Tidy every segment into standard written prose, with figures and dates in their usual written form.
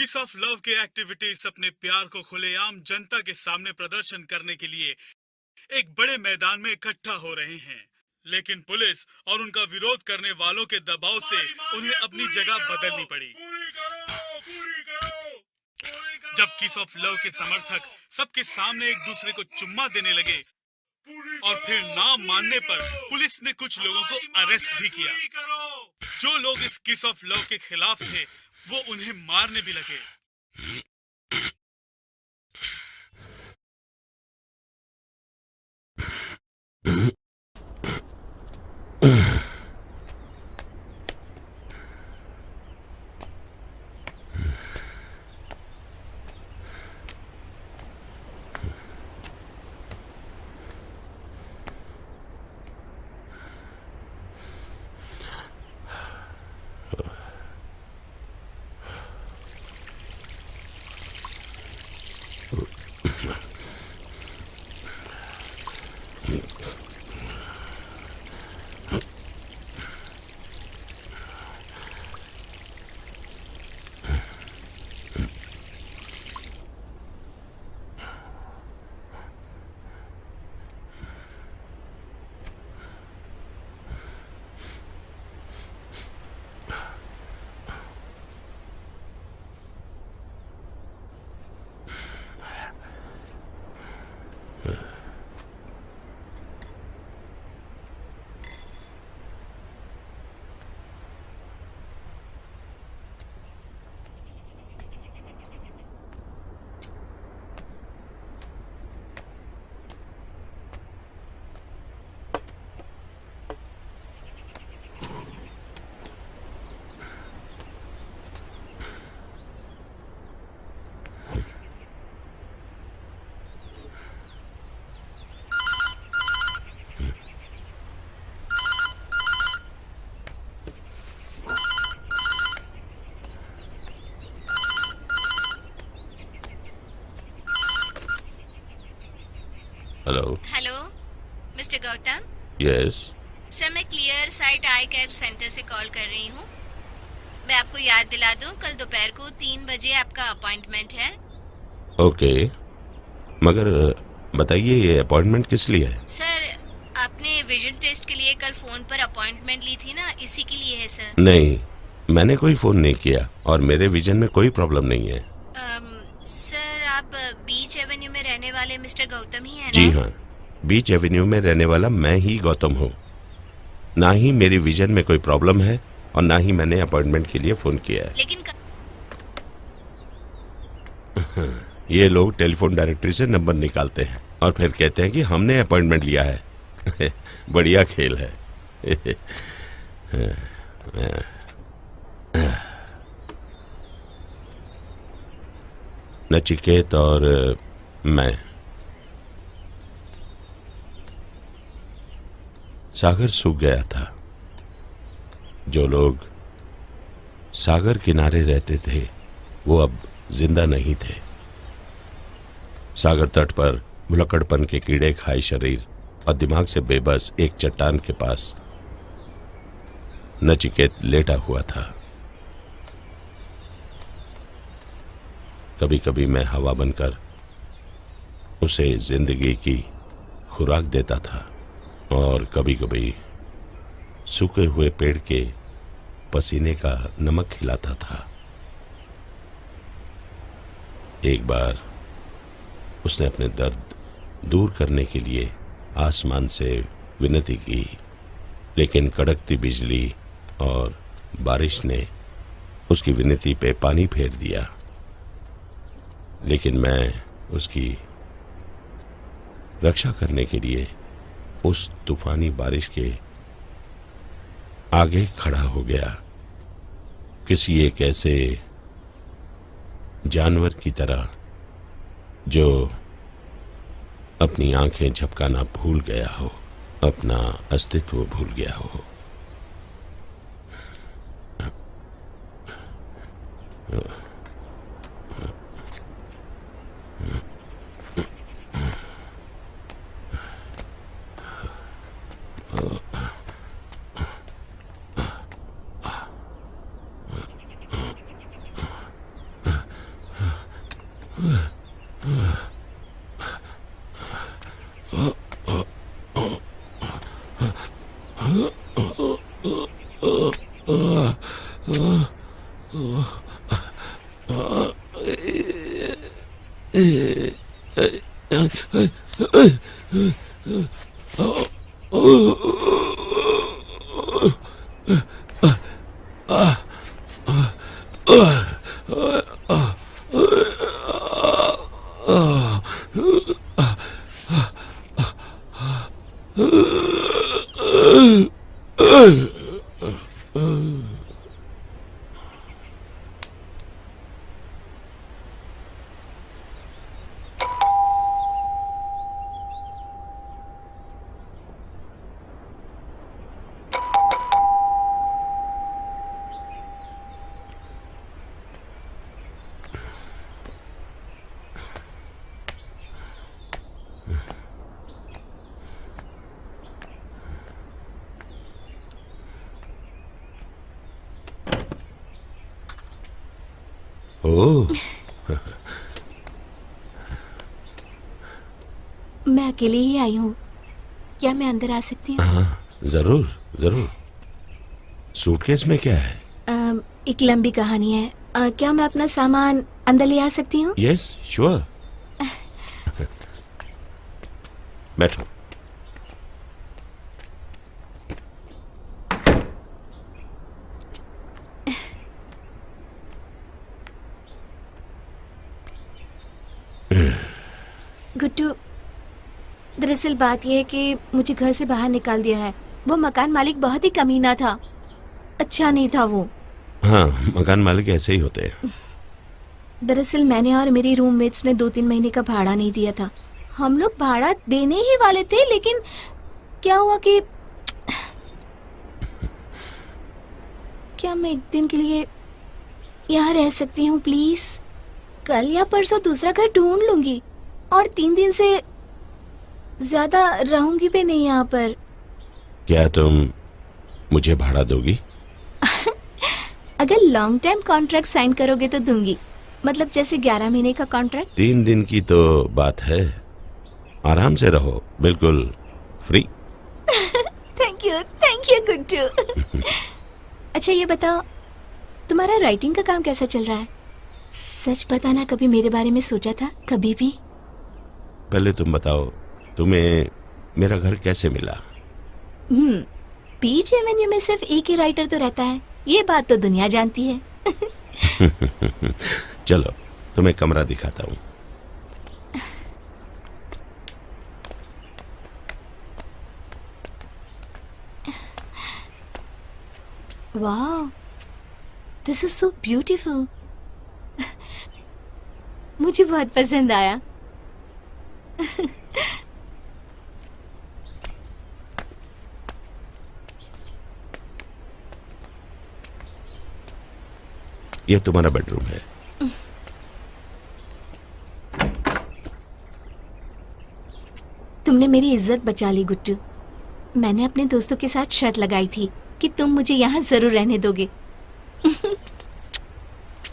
किस of love के activities अपने प्यार को खुलेआम जनता के सामने प्रदर्शन करने के लिए एक बड़े मैदान में इकट्ठा हो रहे हैं, लेकिन पुलिस और उनका विरोध करने वालों के दबाव से उन्हें अपनी जगह बदलनी पड़ी। जब किस ऑफ लव के समर्थक सबके सामने एक दूसरे को चुम्मा देने लगे और फिर नाम मानने पर पुलिस ने कुछ लोगों को अरेस्ट भी किया। जो लोग इस किस ऑफ लव के खिलाफ थे वो उन्हें मारने भी लगे। Hello mister Gautam. Yes sir, मैं क्लियर साइट आई केयर सेंटर से कॉल कर रही हूँ। मैं आपको याद दिला दूँ, कल दोपहर को 3 बजे आपका अपॉइंटमेंट है। ओके, मगर बताइए ये अपॉइंटमेंट किस लिए है? सर, आपने विजन टेस्ट के लिए कल फोन पर अपॉइंटमेंट ली थी ना, इसी के लिए है सर। नहीं, मैंने कोई फोन नहीं किया और मेरे विजन में कोई प्रॉब्लम नहीं है। सर, आप बीच एवेन्यू में रहने वाले मिस्टर गौतम ही है ना? जी हाँ, बीच एवेन्यू में रहने वाला मैं ही गौतम हूँ। ना ही मेरी विजन में कोई प्रॉब्लम है और ना ही मैंने अपॉइंटमेंट के लिए फोन किया है। लेकिन ये लोग टेलीफोन डायरेक्टरी से नंबर निकालते हैं और फिर कहते हैं कि हमने अपॉइंटमेंट लिया है। बढ़िया खेल है। नचिकेत और मैं। सागर सूख गया था। जो लोग सागर किनारे रहते थे वो अब जिंदा नहीं थे। सागर तट पर भुलक्कड़पन के कीड़े खाए शरीर और दिमाग से बेबस एक चट्टान के पास नचिकेत लेटा हुआ था। कभी कभी मैं हवा बनकर उसे जिंदगी की खुराक देता था और कभी कभी सूखे हुए पेड़ के पसीने का नमक खिलाता था। एक बार उसने अपने दर्द दूर करने के लिए आसमान से विनती की, लेकिन कड़कती बिजली और बारिश ने उसकी विनती पे पानी फेर दिया। लेकिन मैं उसकी रक्षा करने के लिए उस तूफानी बारिश के आगे खड़ा हो गया, किसी एक ऐसे जानवर की तरह जो अपनी आंखें झपकाना भूल गया हो, अपना अस्तित्व भूल गया हो। ओह, मैं अकेले ही आई हूँ, क्या मैं अंदर आ सकती हूँ? हाँ, जरूर जरूर। सूटकेस में क्या है? एक लंबी कहानी है। क्या मैं अपना सामान अंदर ले आ सकती हूँ? Yes, sure. बैठो। गुड्डू, दरअसल बात यह है कि मुझे घर से बाहर निकाल दिया है। वो मकान मालिक बहुत ही कमीना था, अच्छा नहीं था वो। हाँ, मकान मालिक ऐसे ही होते हैं। दरअसल मैंने और मेरी रूममेट्स ने 2-3 महीने का भाड़ा नहीं दिया था। हम लोग भाड़ा देने ही वाले थे, लेकिन क्या हुआ कि क्या मैं एक दिन के लिए यहाँ रह सकती हूँ प्लीज? कल या परसों दूसरा घर ढूंढ लूंगी और 3 दिन से ज्यादा रहूंगी भी नहीं यहाँ पर। क्या तुम मुझे भाड़ा दोगी? अगर लॉन्ग टाइम कॉन्ट्रैक्ट साइन करोगे तो दूंगी, मतलब जैसे 11 महीने का कॉन्ट्रैक्ट। 3 दिन की तो बात है, आराम से रहो, बिल्कुल फ्री। Thank you Guddu. अच्छा ये बताओ, तुम्हारा राइटिंग का काम कैसा चल रहा है? सच बताना, कभी मेरे बारे में सोचा था कभी भी? पहले तुम बताओ, तुम्हें मेरा घर कैसे मिला? बीच एवेन्यू में सिर्फ एक ही राइटर तो रहता है, ये बात तो दुनिया जानती है। चलो तुम्हें कमरा दिखाता हूँ। वाह, दिस इज सो ब्यूटीफुल। मुझे बहुत पसंद आया। यह तुम्हारा बेडरूम है। तुमने मेरी इज्जत बचा ली गुड्डू। मैंने अपने दोस्तों के साथ शर्त लगाई थी कि तुम मुझे यहाँ जरूर रहने दोगे।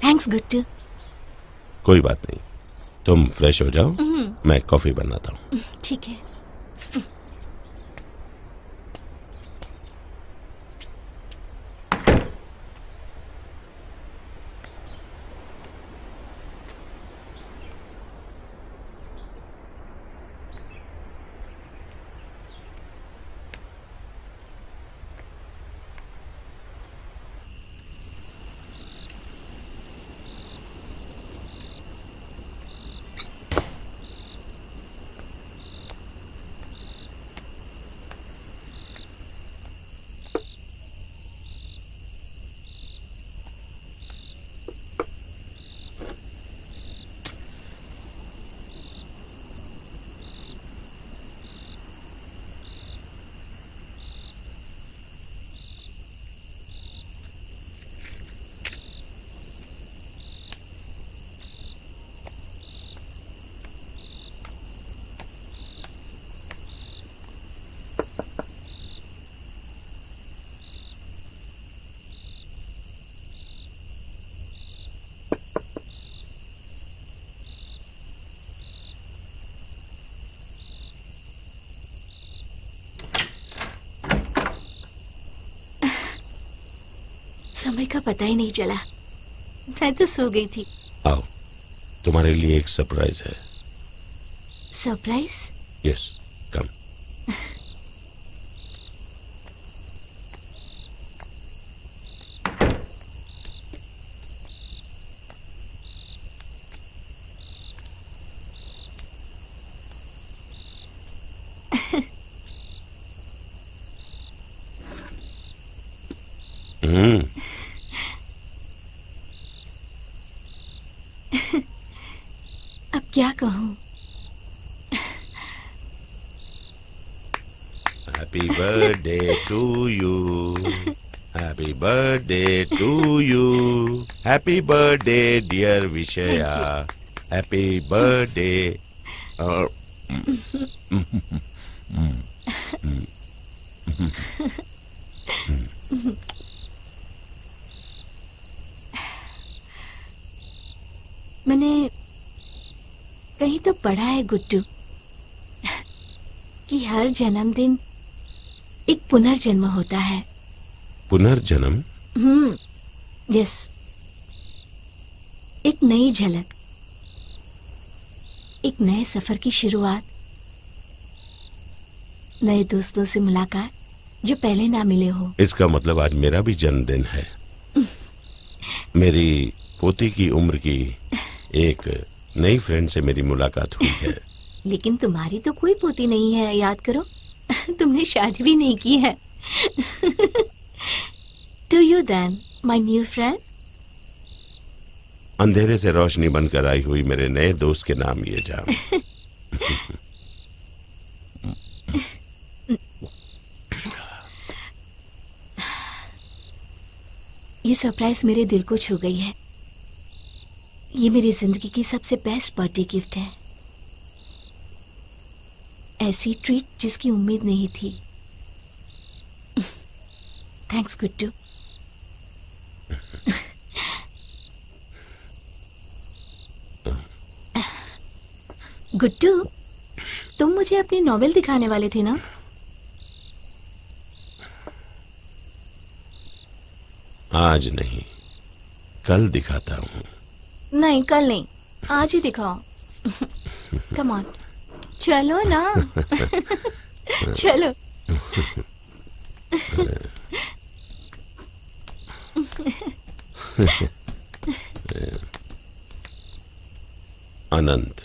थैंक्स गुड्डू। कोई बात नहीं, तुम फ्रेश हो जाओ, मैं कॉफी बनाता हूँ। ठीक है। समय का पता ही नहीं चला, मैं तो सो गई थी। आओ, तुम्हारे लिए एक सरप्राइज है। सरप्राइज? यस, कम। अब क्या कहूँ? Happy birthday to you. Happy birthday to you. Happy birthday, dear Vishaya. Happy birthday. मैंने कहीं तो पढ़ा है गुड्डू कि हर जन्मदिन एक पुनर्जन्म होता है। पुनर्जन्म? यस, एक नई झलक, एक नए सफर की शुरुआत, नए दोस्तों से मुलाकात जो पहले ना मिले हो। इसका मतलब आज मेरा भी जन्मदिन है। मेरी पोती की उम्र की एक नई फ्रेंड से मेरी मुलाकात हुई है। लेकिन तुम्हारी तो कोई पोती नहीं है, याद करो। तुमने शादी भी नहीं की है। To you then, my new friend. अंधेरे से रोशनी बनकर आई हुई मेरे नए दोस्त के नाम ये जाम। ये सरप्राइज मेरे दिल को छू गई है। ये मेरी जिंदगी की सबसे बेस्ट बर्थडे गिफ्ट है। ऐसी ट्रीट जिसकी उम्मीद नहीं थी। थैंक्स गुड्डू। गुड्डू, तुम मुझे अपनी नॉवेल दिखाने वाले थे ना? आज नहीं, कल दिखाता हूँ। नहीं, कल नहीं, आज ही दिखाओ। कम ऑन, चलो ना। चलो। अनंत।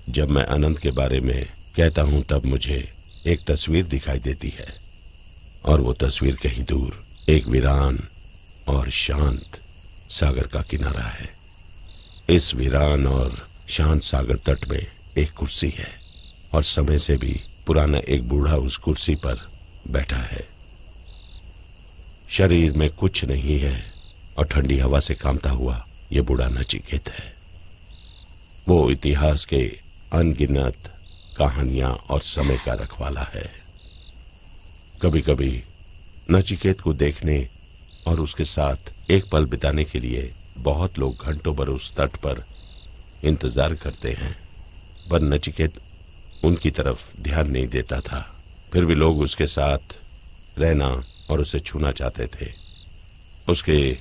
जब मैं अनंत के बारे में कहता हूं तब मुझे एक तस्वीर दिखाई देती है, और वो तस्वीर कहीं दूर एक वीरान और शांत सागर का किनारा है। इस वीरान और शांत सागर तट में एक कुर्सी है, और समय से भी पुराना एक बूढ़ा उस कुर्सी पर बैठा है। शरीर में कुछ नहीं है, और ठंडी हवा से कांपता हुआ ये बूढ़ा नचिकेत है। वो इतिहास के अनगिनत कहानियां और समय का रखवाला है। कभी कभी नचिकेत को देखने और उसके साथ एक पल बिताने के लिए बहुत लोग घंटों भर उस तट पर इंतजार करते हैं, पर नचिकेत उनकी तरफ ध्यान नहीं देता था। फिर भी लोग उसके साथ रहना और उसे छूना चाहते थे। उसके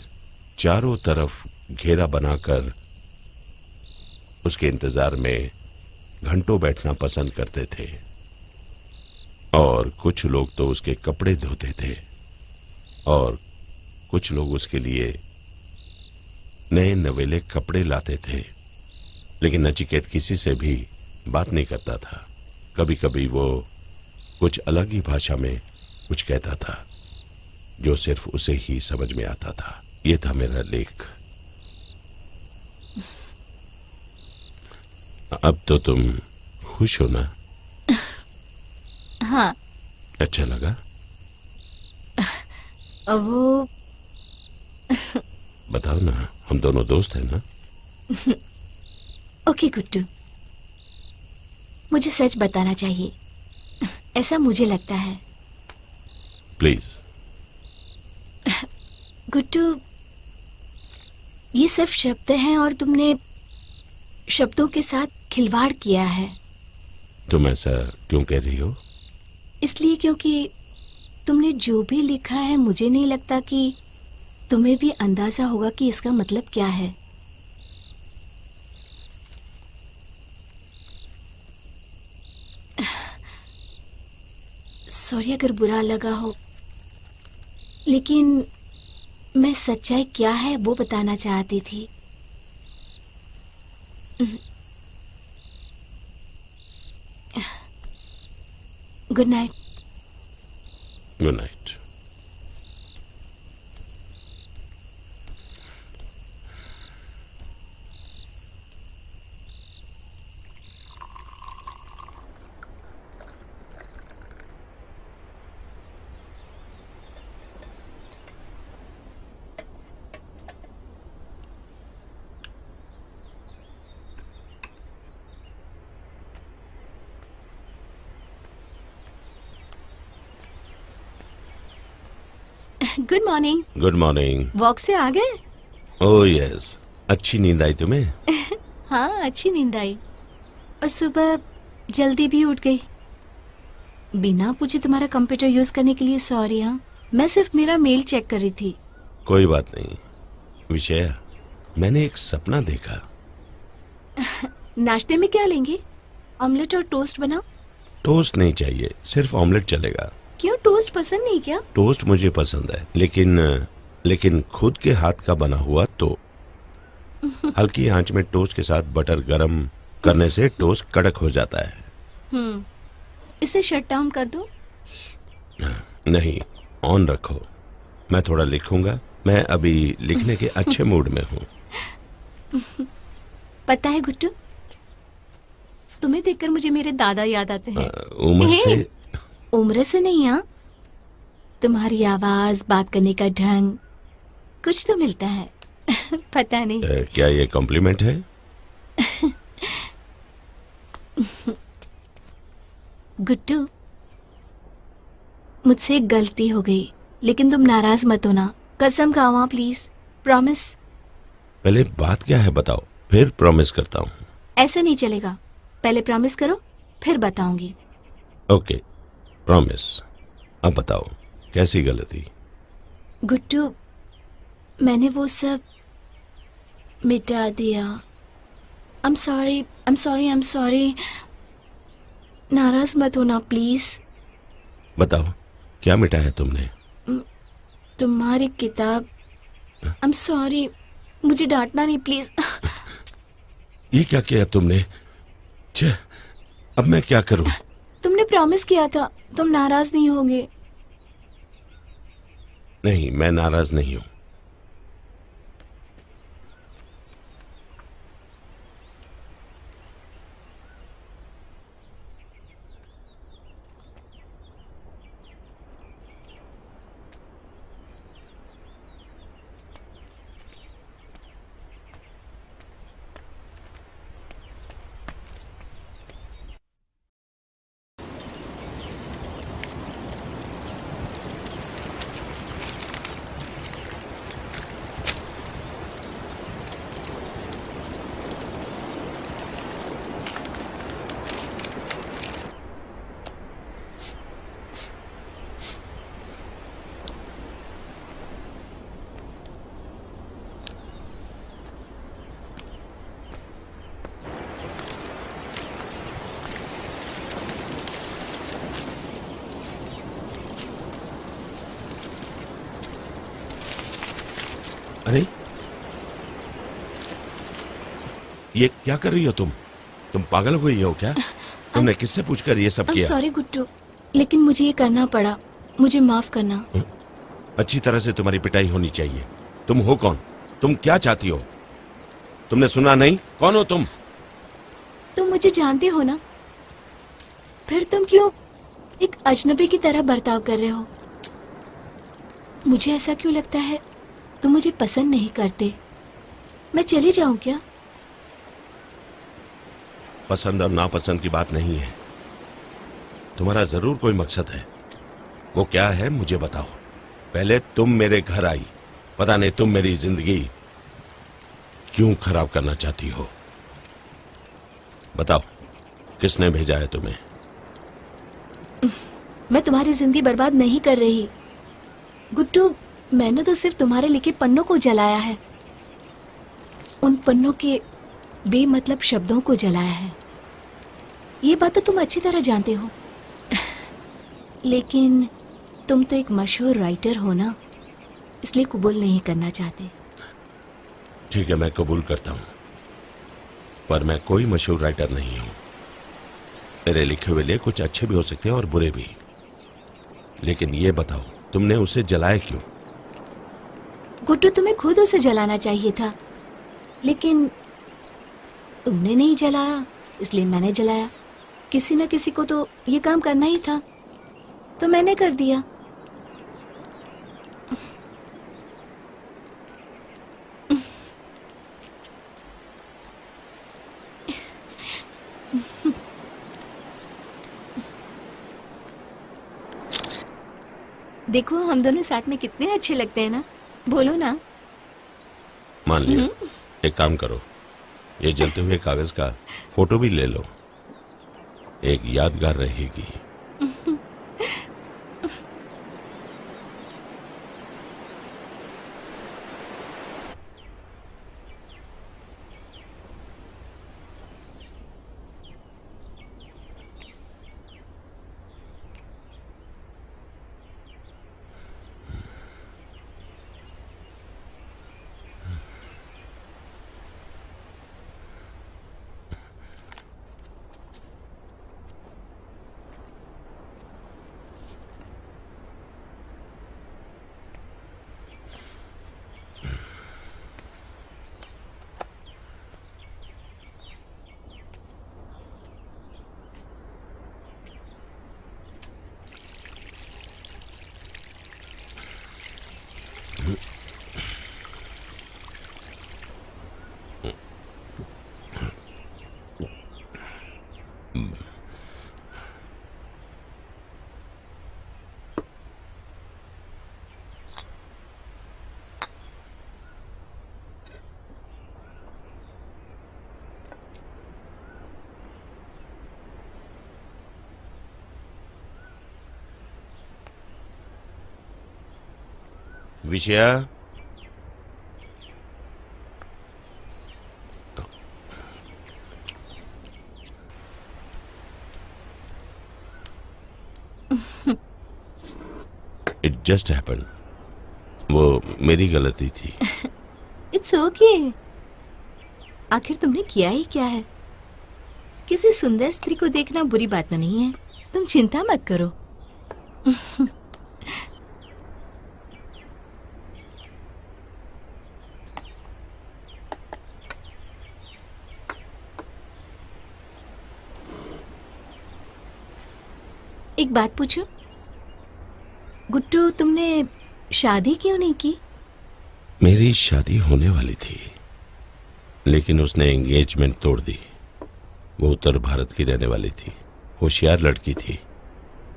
चारों तरफ घेरा बनाकर उसके इंतजार में घंटों बैठना पसंद करते थे, और कुछ लोग तो उसके कपड़े धोते थे, और कुछ लोग उसके लिए नए नवेले कपड़े लाते थे। लेकिन नचिकेत किसी से भी बात नहीं करता था। कभी कभी वो कुछ अलग ही भाषा में कुछ कहता था जो सिर्फ उसे ही समझ में आता था। ये था मेरा लेख। अब तो तुम खुश हो ना? हाँ। अच्छा लगा? वो बताओ ना, हम दोनों दोस्त हैं ना? ओके गुड्डू, मुझे सच बताना चाहिए, ऐसा मुझे लगता है। प्लीज। गुड्डू, ये सिर्फ शब्द हैं और तुमने शब्दों के साथ खिलवाड़ किया है। तुम ऐसा क्यों कह रही हो? इसलिए क्योंकि तुमने जो भी लिखा है मुझे नहीं लगता कि तुम्हें भी अंदाजा होगा कि इसका मतलब क्या है। सॉरी अगर बुरा लगा हो, लेकिन मैं सच्चाई क्या है वो बताना चाहती थी। Good night. Good night. Good morning. Good morning. Walk से आ गए? ओह यस, अच्छी नींद आई तुम्हें? हाँ, अच्छी नींद आई और सुबह जल्दी भी उठ गई। बिना पूछे तुम्हारा कंप्यूटर यूज करने के लिए सॉरी। हाँ, मैं सिर्फ मेरा मेल चेक कर रही थी। कोई बात नहीं विषया, मैंने एक सपना देखा। नाश्ते में क्या लेंगे? ऑमलेट और टोस्ट बनाओ? टोस्ट नहीं चाहिए, सिर्फ ऑमलेट चलेगा। क्यों, टोस्ट पसंद नहीं क्या? टोस्ट मुझे पसंद है, लेकिन खुद के हाथ का बना हुआ तो। हल्की आंच में टोस्ट के साथ बटर गरम करने से टोस्ट कड़क हो जाता है। इसे शट डाउन कर दो। नहीं, ऑन रखो। मैं थोड़ा लिखूंगा। मैं अभी लिखने के अच्छे मूड में हूँ। पता है गुट्टू, तुम्हें देखकर मुझे मेरे दादा याद आते हैं। उम्र से नहीं। हाँ, तुम्हारी आवाज, बात करने का ढंग, कुछ तो मिलता है। पता नहीं। क्या ये कॉम्प्लीमेंट है? गुट्टू, मुझसे एक गलती हो गई, लेकिन तुम नाराज मत होना। कसम खाओ हाँ, प्लीज, प्रॉमिस। पहले बात क्या है बताओ, फिर प्रॉमिस करता हूँ। ऐसा नहीं चलेगा, पहले प्रॉमिस करो फिर बताऊंगी। Okay, promise. अब बताओ कैसी गलती? गुट्टू, मैंने वो सब मिटा दिया। I'm sorry। नाराज मत होना प्लीज। बताओ क्या मिटाया तुमने? तुम्हारी किताब। I'm sorry, मुझे डांटना नहीं प्लीज। ये क्या किया तुमने? छे, अब मैं क्या करूं? तुमने प्रॉमिस किया था तुम नाराज नहीं होगे। नहीं, मैं नाराज नहीं हूं। अरे ये क्या कर रही हो तुम पागल हुई हो क्या? तुमने किससे पूछकर ये सब किया? सॉरी गुट्टू, लेकिन मुझे ये करना पड़ा, मुझे माफ करना। अच्छी तरह से तुम्हारी पिटाई होनी चाहिए। तुम हो कौन? तुम क्या चाहती हो? तुमने सुना नहीं? कौन हो तुम? तुम मुझे जानते हो ना, फिर तुम क्यों एक अजनबी की तरह बर्ताव कर रहे हो? मुझे ऐसा क्यों लगता है तुम मुझे पसंद नहीं करते? मैं चली जाऊं क्या? पसंद और नापसंद की बात नहीं है। तुम्हारा जरूर कोई मकसद है। वो क्या है मुझे बताओ। पहले तुम मेरे घर आई, पता नहीं तुम मेरी जिंदगी क्यों खराब करना चाहती हो? बताओ किसने भेजा है तुम्हें? मैं तुम्हारी जिंदगी बर्बाद नहीं कर रही गुट्टू, मैंने तो सिर्फ तुम्हारे लिखे पन्नों को जलाया है। उन पन्नों के बेमतलब शब्दों को जलाया है। ये बात तो तुम अच्छी तरह जानते हो। लेकिन तुम तो एक मशहूर राइटर हो ना, इसलिए कबूल नहीं करना चाहते। ठीक है, मैं कबूल करता हूं, पर मैं कोई मशहूर राइटर नहीं हूं। मेरे लिखे हुए लिए कुछ अच्छे भी हो सकते हैं और बुरे भी। लेकिन ये बताओ, तुमने उसे जलाया क्यों? गुड्डू, तुम्हें खुद उसे जलाना चाहिए था, लेकिन तुमने नहीं जलाया, इसलिए मैंने जलाया। किसी न किसी को तो ये काम करना ही था, तो मैंने कर दिया। देखो, हम दोनों साथ में कितने अच्छे लगते हैं ना, बोलो ना। मान लिया। एक काम करो, ये जलते हुए कागज का फोटो भी ले लो, एक यादगार रहेगी। विषया, इट जस्ट हैपेंड। वो मेरी गलती थी। It's okay. आखिर तुमने किया ही क्या है? किसी सुंदर स्त्री को देखना बुरी बात तो नहीं है, तुम चिंता मत करो। एक बात पूछूं? गुड्डू, तुमने शादी क्यों नहीं की? मेरी शादी होने वाली थी, लेकिन उसने एंगेजमेंट तोड़ दी। वो उत्तर भारत की रहने वाली थी, होशियार लड़की थी।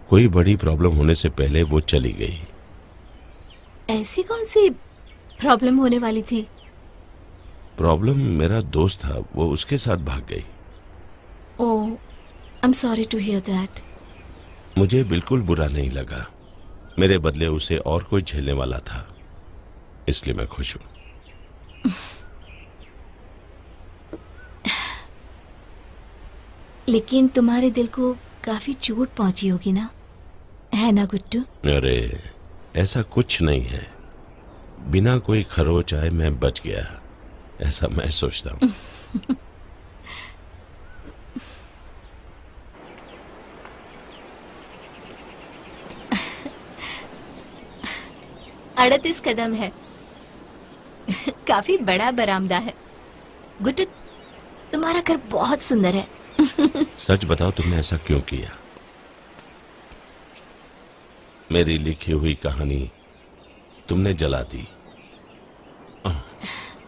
कोई बड़ी प्रॉब्लम होने से पहले वो चली गई। ऐसी कौन सी प्रॉब्लम होने वाली थी? प्रॉब्लम मेरा दोस्त था, वो उसके साथ भाग गई। Oh, I am sorry to hear that. मुझे बिल्कुल बुरा नहीं लगा। मेरे बदले उसे और कोई झेलने वाला था, इसलिए मैं खुश हूं। लेकिन तुम्हारे दिल को काफी चोट पहुंची होगी ना, है ना गुड्डू? अरे, ऐसा कुछ नहीं है। बिना कोई खरोच आए मैं बच गया, ऐसा मैं सोचता हूं। अड़तीस कदम है। काफी बड़ा बरामदा है। गुड्डू, तुम्हारा घर बहुत सुंदर है। सच बताओ, तुमने ऐसा क्यों किया? मेरी लिखी हुई कहानी तुमने जला दी।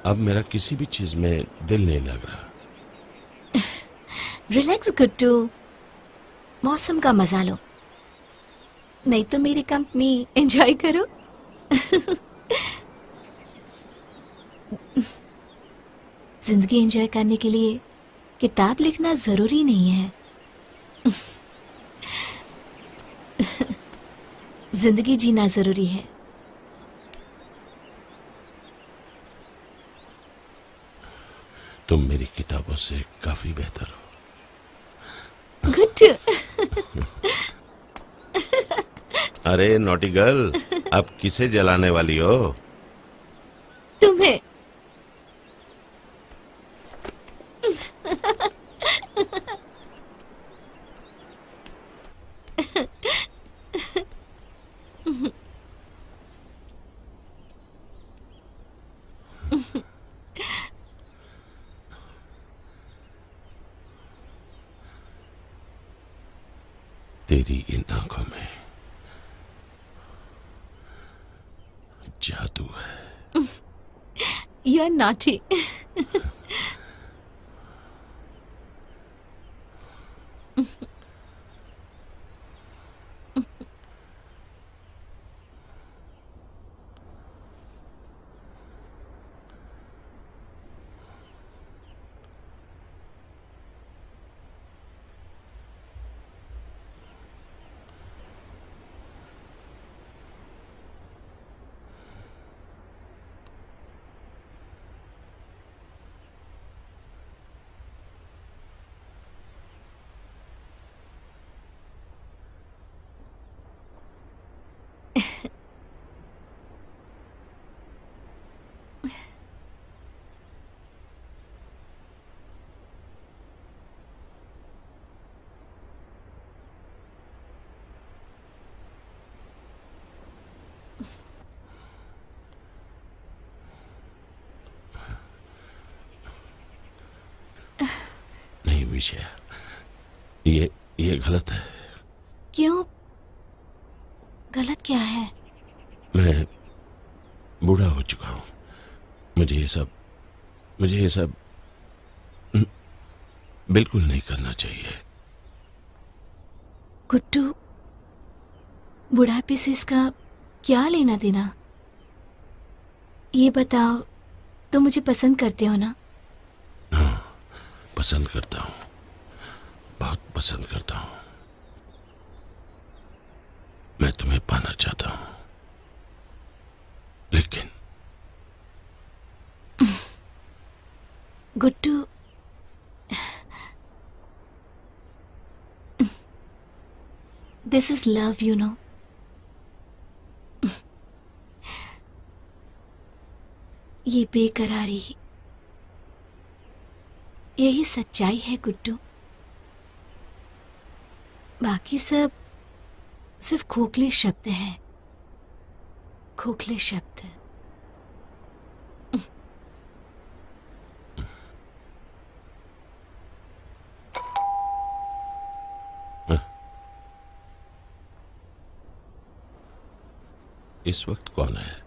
अब मेरा किसी भी चीज में दिल नहीं लग रहा। रिलैक्स गुड्डू, मौसम का मजा लो, नहीं तो मेरी कंपनी एंजॉय करो। जिंदगी एंजॉय करने के लिए किताब लिखना जरूरी नहीं है। जिंदगी जीना जरूरी है। तुम मेरी किताबों से काफी बेहतर हो। गुड। अरे नॉटी गर्ल, अब किसे जलाने वाली हो? तुम्हें। तेरी इन आंखों में जादू है। You are naughty. नहीं विषय, ये गलत है। क्यों? गलत क्या है? मैं बूढ़ा हो चुका हूं। मुझे ये सब बिल्कुल नहीं करना चाहिए। गुड्डू, बुढ़ापे से इसका क्या लेना देना? ये बताओ, तुम मुझे पसंद करते हो ना? हाँ, पसंद करता हूं, बहुत पसंद करता हूं। मैं तुम्हें पाना चाहता हूं, लेकिन Guddu, this is love, you know. ये बेकरारी, यही सच्चाई है गुड्डू। बाकी सब सिर्फ खोखले शब्द हैं, खोखले शब्द। इस वक्त कौन है?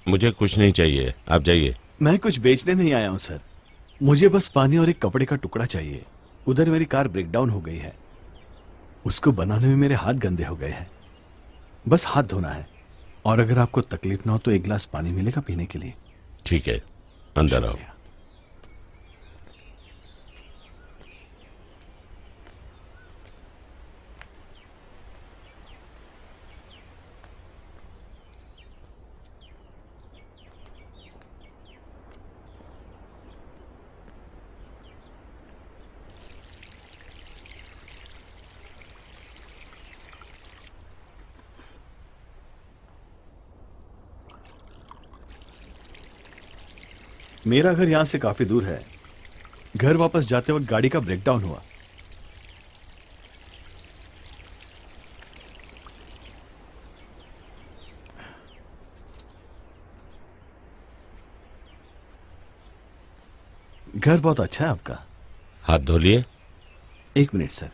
मुझे कुछ नहीं चाहिए, आप जाइए। मैं कुछ बेचने नहीं आया हूं सर, मुझे बस पानी और एक कपड़े का टुकड़ा चाहिए। उधर मेरी कार ब्रेकडाउन हो गई है, उसको बनाने में मेरे हाथ गंदे हो गए हैं। बस हाथ धोना है, और अगर आपको तकलीफ ना हो तो एक गिलास पानी मिलेगा पीने के लिए। ठीक है, अंदर आओ। मेरा घर यहां से काफी दूर है। घर वापस जाते वक्त गाड़ी का ब्रेकडाउन हुआ। घर बहुत अच्छा है आपका। हाथ धो लिए? एक मिनट सर,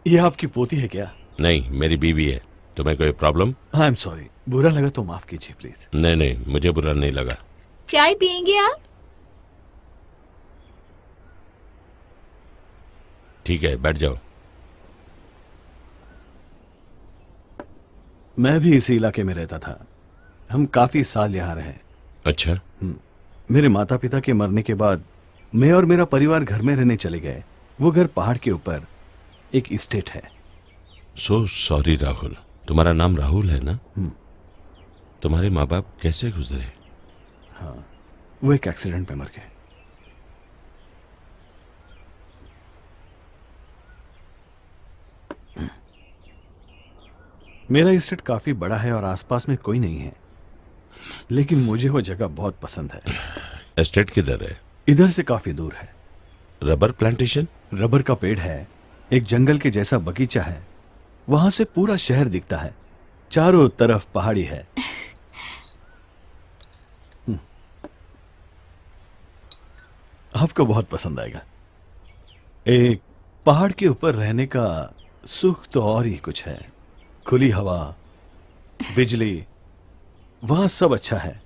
ये आपकी पोती है क्या? नहीं, मेरी बीवी है। तुम्हें कोई प्रॉब्लम? आई एम सॉरी, बुरा लगा तो माफ कीजिए प्लीज। नहीं नहीं, मुझे बुरा नहीं लगा। चाय पियेंगे आप? ठीक है, बैठ जाओ। मैं भी इसी इलाके में रहता था, हम काफी साल यहां रहे। अच्छा। मेरे माता पिता के मरने के बाद मैं और मेरा परिवार घर में रहने चले गए। वो घर पहाड़ के ऊपर एक इस्टेट है। So sorry Rahul. तुम्हारा नाम राहुल है ना? तुम्हारे माँ बाप कैसे गुजरे? हाँ, वो एक एक्सीडेंट में मर गए। मेरा इस्टेट काफी बड़ा है और आसपास में कोई नहीं है, लेकिन मुझे वो जगह बहुत पसंद है। एस्टेट किधर है? इधर से काफी दूर है। Rubber plantation? रबर का पेड़ है, एक जंगल के जैसा बगीचा है, वहां से पूरा शहर दिखता है, चारों तरफ पहाड़ी है। आपको बहुत पसंद आएगा। एक पहाड़ के ऊपर रहने का सुख तो और ही कुछ है। खुली हवा, बिजली, वहां सब अच्छा है।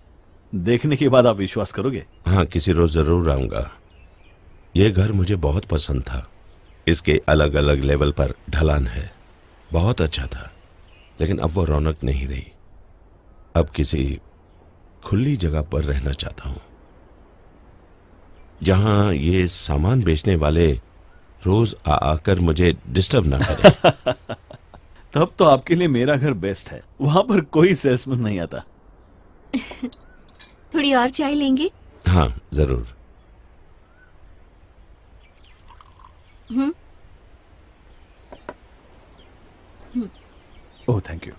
देखने के बाद आप विश्वास करोगे। हाँ, किसी रोज जरूर आऊंगा। यह घर मुझे बहुत पसंद था। इसके अलग अलग लेवल पर ढलान है, बहुत अच्छा था, लेकिन अब वो रौनक नहीं रही। अब किसी खुली जगह पर रहना चाहता हूं, जहां ये सामान बेचने वाले रोज आकर मुझे डिस्टर्ब ना करें। तब तो आपके लिए मेरा घर बेस्ट है। वहां पर कोई सेल्समैन नहीं आता। थोड़ी और चाय लेंगे? हाँ जरूर। Oh thank you.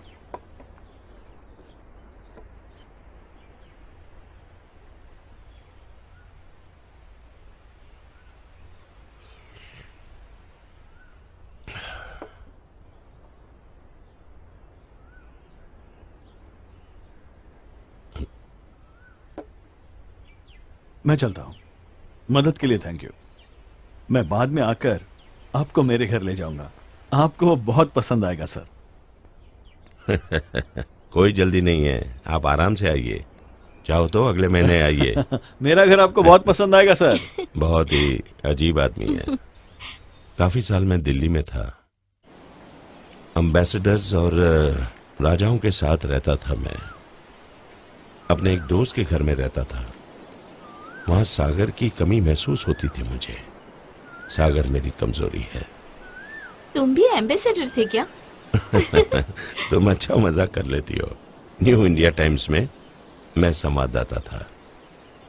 मैं चलता हूं। मदद के लिए थैंक यू। मैं बाद में आकर आपको मेरे घर ले जाऊंगा। आपको बहुत पसंद आएगा सर। कोई जल्दी नहीं है, आप आराम से आइए। चाहो तो अगले महीने आइए। मेरा घर आपको बहुत पसंद आएगा सर। बहुत ही अजीब आदमी है। काफी साल मैं दिल्ली में था। एम्बेसडर्स और राजाओं के साथ रहता था। मैं अपने एक दोस्त के घर में रहता था। वहां सागर की कमी महसूस होती थी मुझे। सागर मेरी कमजोरी है। तुम भी एम्बेसडर थे क्या? तुम अच्छा मजाक कर लेती हो। न्यू इंडिया टाइम्स में मैं संवाददाता था।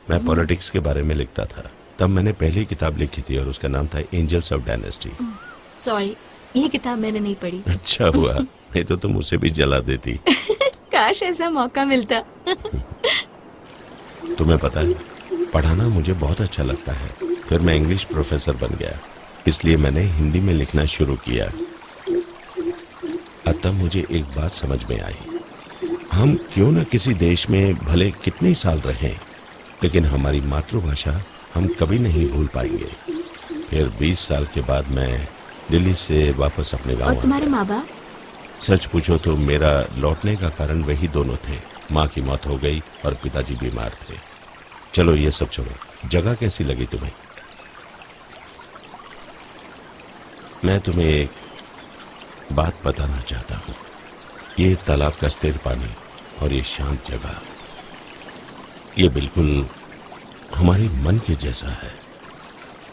मैं पॉलिटिक्स के बारे में लिखता था। तब मैंने पहली किताब लिखी थी और उसका नाम था एंजल्स ऑफ डायनेस्टी। सॉरी, ये किताब मैंने नहीं पढ़ी। अच्छा हुआ, नहीं तो तुम उसे भी जला देती। काश ऐसा मौका मिलता। तुम्हें पता है, पढ़ाना मुझे बहुत अच्छा लगता है। फिर मैं इंग्लिश प्रोफेसर बन गया, इसलिए मैंने हिंदी में लिखना शुरू किया। तब मुझे एक बात समझ में आई। हम क्यों न किसी देश में भले कितने साल रहें, लेकिन हमारी मातृभाषा हम कभी नहीं भूल पाएंगे। फिर 20 साल के बाद मैं दिल्ली से वापस अपने गांव। और तुम्हारे माँ बाप? सच पूछो तो मेरा लौटने का कारण वही दोनों थे। माँ की मौत हो गई और पिताजी बीमार थे। चलो ये सब छोड़ो, जगह कैसी लगी तुम्हें? मैं तुम्हें एक बात बताना चाहता हूँ। ये तालाब का स्थिर पानी और ये शांत जगह, ये बिल्कुल हमारे मन के जैसा है,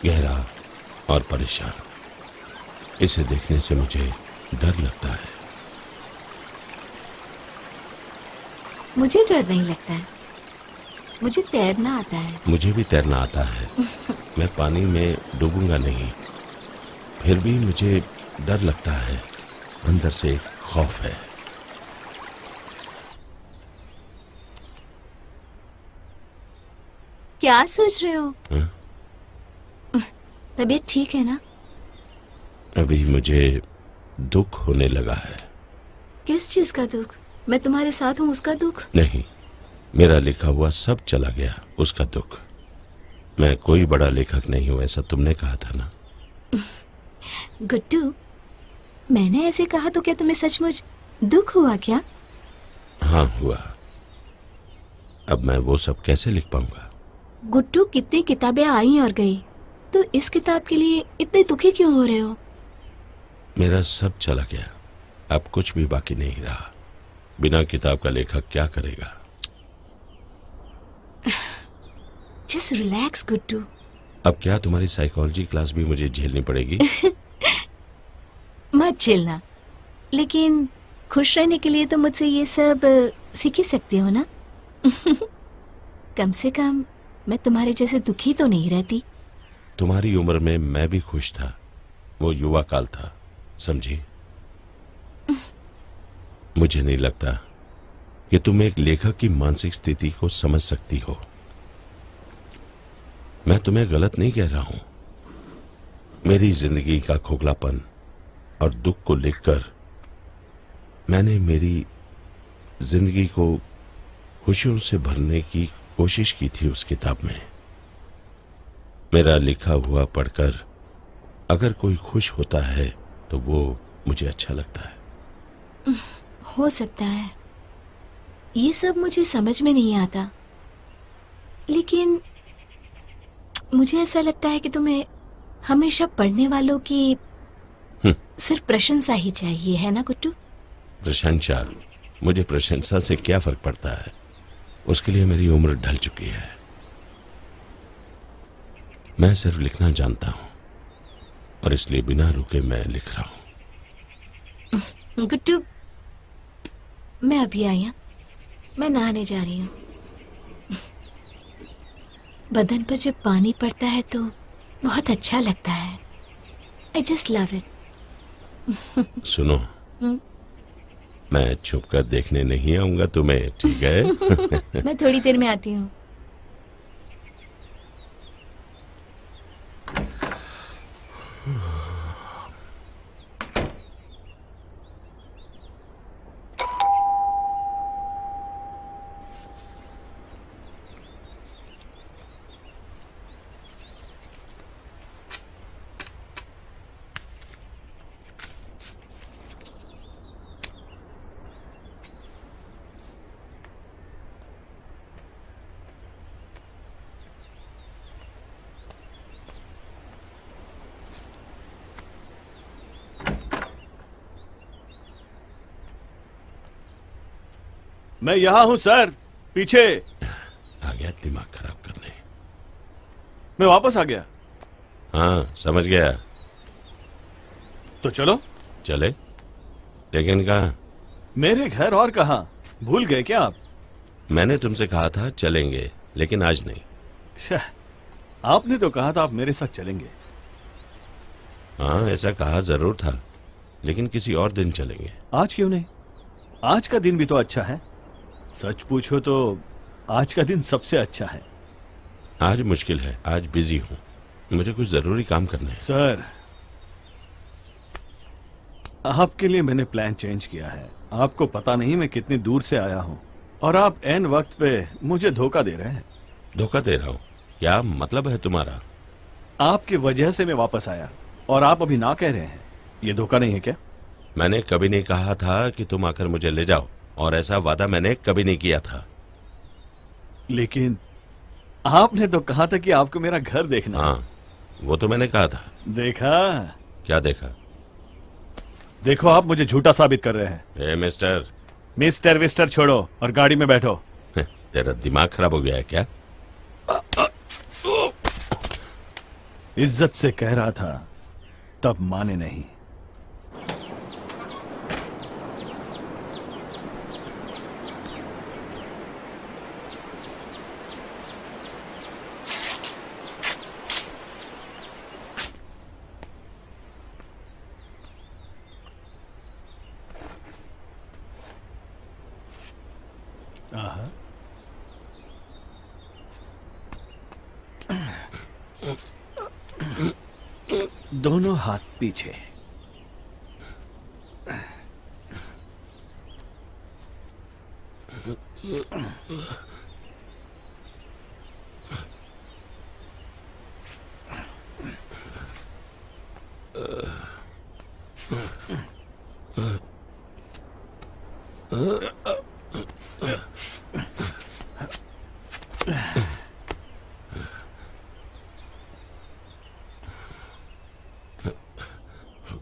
गहरा और परेशान। इसे देखने से मुझे डर लगता है। मुझे डर नहीं लगता है, मुझे तैरना आता है। मुझे भी तैरना आता है। मैं पानी में डूबूंगा नहीं, फिर भी मुझे डर लगता है। अंदर से एक खौफ है। क्या सोच रहे हो? हाँ? तबीयत ठीक है ना? अभी मुझे दुख होने लगा है। किस चीज का दुख? मैं तुम्हारे साथ हूँ, उसका दुख? नहीं, मेरा लिखा हुआ सब चला गया, उसका दुख। मैं कोई बड़ा लेखक नहीं हूं, ऐसा तुमने कहा था ना। गुड्डू, मैंने ऐसे कहा तो क्या तुम्हें सचमुच दुख हुआ क्या? हाँ हुआ। अब मैं वो सब कैसे लिख पाऊंगा? गुड्डू, कितनी किताबें आई और गई, तो इस किताब के लिए इतने दुखी क्यों हो रहे हो? मेरा सब चला गया, अब कुछ भी बाकी नहीं रहा। बिना किताब का लेखक क्या करेगा? जस्ट रिलैक्स गुड्डू, अब क्या तुम्हारी साइकोलॉजी क्लास भी मुझे झेलनी पड़ेगी? मत झेलना, लेकिन खुश रहने के लिए तो मुझसे ये सब सीख ही सकते हो ना। कम से कम मैं तुम्हारे जैसे दुखी तो नहीं रहती। तुम्हारी उम्र में मैं भी खुश था, वो युवा काल था, समझी? मुझे नहीं लगता कि तुम एक लेखक की मानसिक स्थिति को समझ सकती हो। मैं तुम्हें गलत नहीं कह रहा हूं। मेरी जिंदगी का खोखलापन और दुख को लिखकर मैंने मेरी जिंदगी को खुशियों से भरने की कोशिश की थी उस किताब में। मेरा लिखा हुआ पढ़कर अगर कोई खुश होता है तो वो मुझे अच्छा लगता है। हो सकता है, ये सब मुझे समझ में नहीं आता, लेकिन मुझे ऐसा लगता है कि तुम्हें हमेशा पढ़ने वालों की सिर्फ प्रशंसा ही चाहिए, है ना गुड्डू? प्रशंसा? मुझे प्रशंसा से क्या फर्क पड़ता है? उसके लिए मेरी उम्र ढल चुकी है। मैं सिर्फ लिखना जानता हूं और इसलिए बिना रुके मैं लिख रहा हूं। गुड्डू, मैं अभी आई हूं, मैं नहाने जा रही हूँ। बदन पर जब पानी पड़ता है तो बहुत अच्छा लगता है। I just love it. सुनो, मैं छुप कर देखने नहीं आऊंगा तुम्हें, ठीक है? मैं थोड़ी देर में आती हूँ। मैं यहां हूं सर, पीछे। आ गया दिमाग खराब करने। मैं वापस आ गया। हाँ, समझ गया। तो चलो। चले, लेकिन कहाँ? मेरे घर, और कहाँ? भूल गए क्या आप? मैंने तुमसे कहा था चलेंगे, लेकिन आज नहीं। शाह, आपने तो कहा था आप मेरे साथ चलेंगे। हाँ, ऐसा कहा जरूर था, लेकिन किसी और दिन चलेंगे। आज क्यों नहीं? आज का दिन भी तो अच्छा है। सच पूछो तो आज का दिन सबसे अच्छा है। आज मुश्किल है, आज बिजी हूं, मुझे कुछ जरूरी काम करना है। सर, आपके लिए मैंने प्लान चेंज किया है। आपको पता नहीं मैं कितनी दूर से आया हूं, और आप एन वक्त पे मुझे धोखा दे रहे हैं। धोखा दे रहा हूं? क्या मतलब है तुम्हारा? आपकी वजह से मैं वापस आया, और आप अभी ना कह रहे हैं। ये धोखा नहीं है क्या? मैंने कभी नहीं कहा था कि तुम आकर मुझे ले जाओ, और ऐसा वादा मैंने कभी नहीं किया था। लेकिन आपने तो कहा था कि आपको मेरा घर देखना। हाँ, वो तो मैंने कहा था। देखा? क्या देखा? देखो, आप मुझे झूठा साबित कर रहे हैं। ए मिस्टर। मिस्टर विस्टर छोड़ो और गाड़ी में बैठो। तेरा दिमाग खराब हो गया है क्या? इज्जत से कह रहा था, तब माने नहीं। दोनों हाथ पीछे।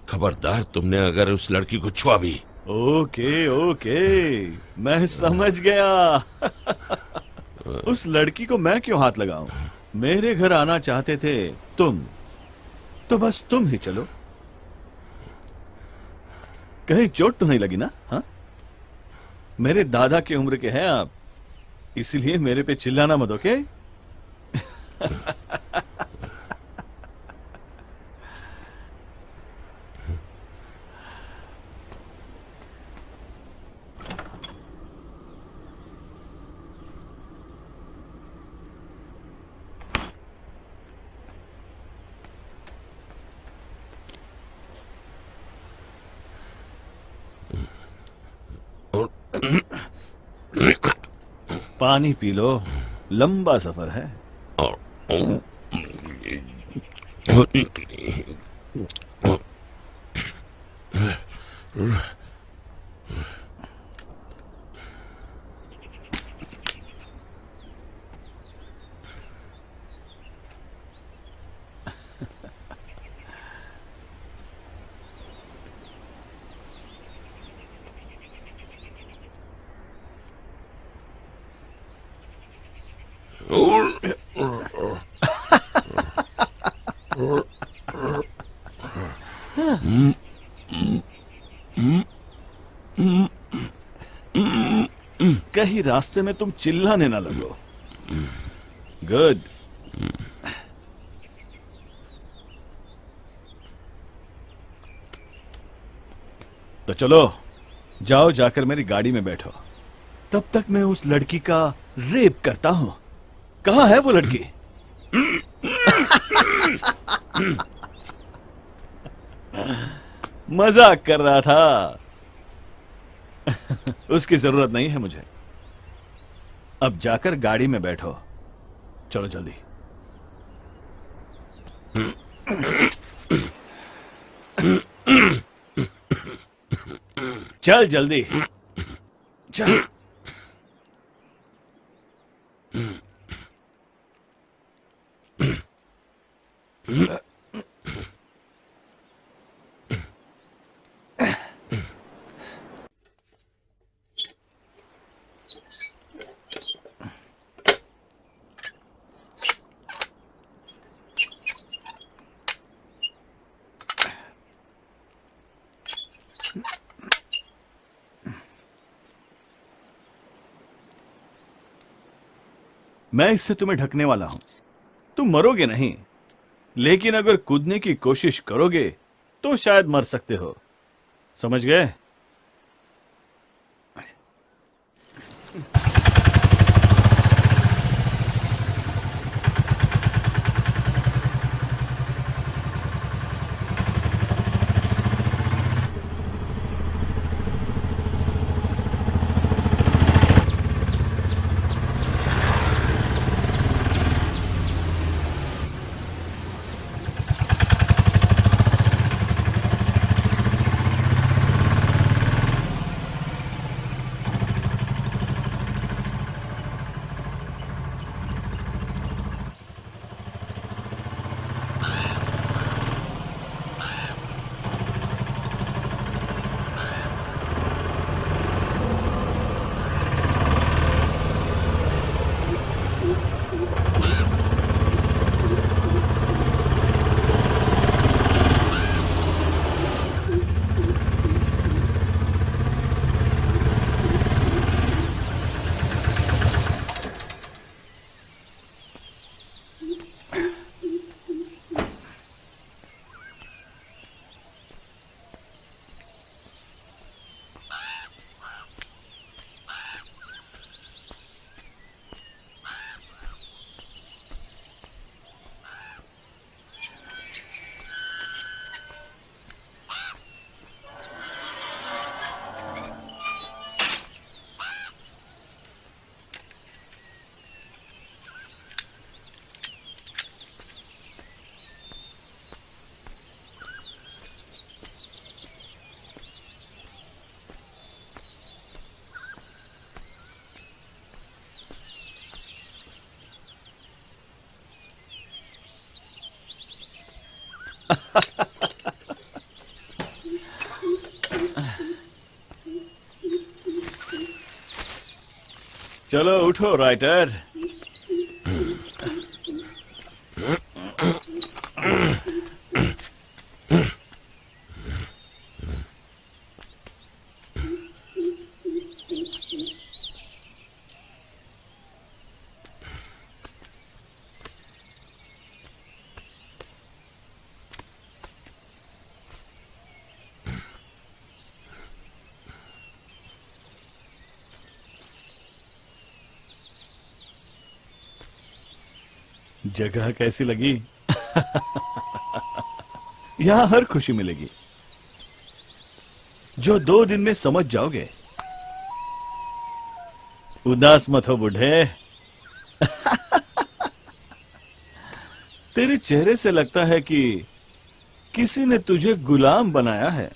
खबरदार, तुमने अगर उस लड़की को छुआ भी। ओके ओके, मैं समझ गया। उस लड़की को मैं क्यों हाथ लगाऊं? मेरे घर आना चाहते थे तुम, तो बस तुम ही चलो। कहीं चोट तो नहीं लगी ना? हाँ, मेरे दादा की उम्र के हैं आप, इसलिए मेरे पे चिल्लाना मत, ओके? पानी पी लो, लंबा सफर है। कहीं रास्ते में तुम चिल्लाने ना लगो। गुड। तो चलो, जाओ, जाकर मेरी गाड़ी में बैठो। तब तक मैं उस लड़की का रेप करता हूं। कहां है वो लड़की? मजाक कर रहा था। उसकी जरूरत नहीं है मुझे। अब जाकर गाड़ी में बैठो। चलो जल्दी। चल जल्दी, चल। मैं इससे तुम्हें ढकने वाला हूं। तुम मरोगे नहीं, लेकिन अगर कूदने की कोशिश करोगे तो शायद मर सकते हो। समझ गए? चलो उठो राइटर। जगह कैसी लगी? यहां हर खुशी मिलेगी जो 2 दिन में समझ जाओगे। उदास मत हो बूढ़े। तेरे चेहरे से लगता है कि किसी ने तुझे गुलाम बनाया है।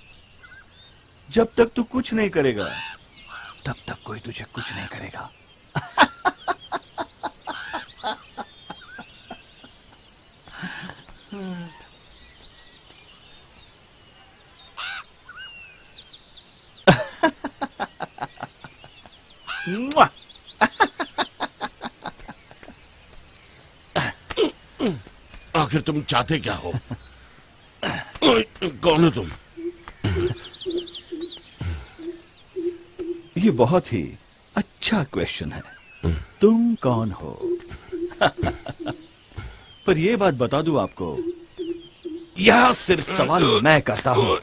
जब तक तू कुछ नहीं करेगा तब तक कोई तुझे कुछ नहीं करेगा। आखिर तुम चाहते क्या हो? कौन हो तुम? ये बहुत ही अच्छा क्वेश्चन है। तुम कौन हो? पर यह बात बता दूं आपको, यह सिर्फ सवाल मैं करता हूं।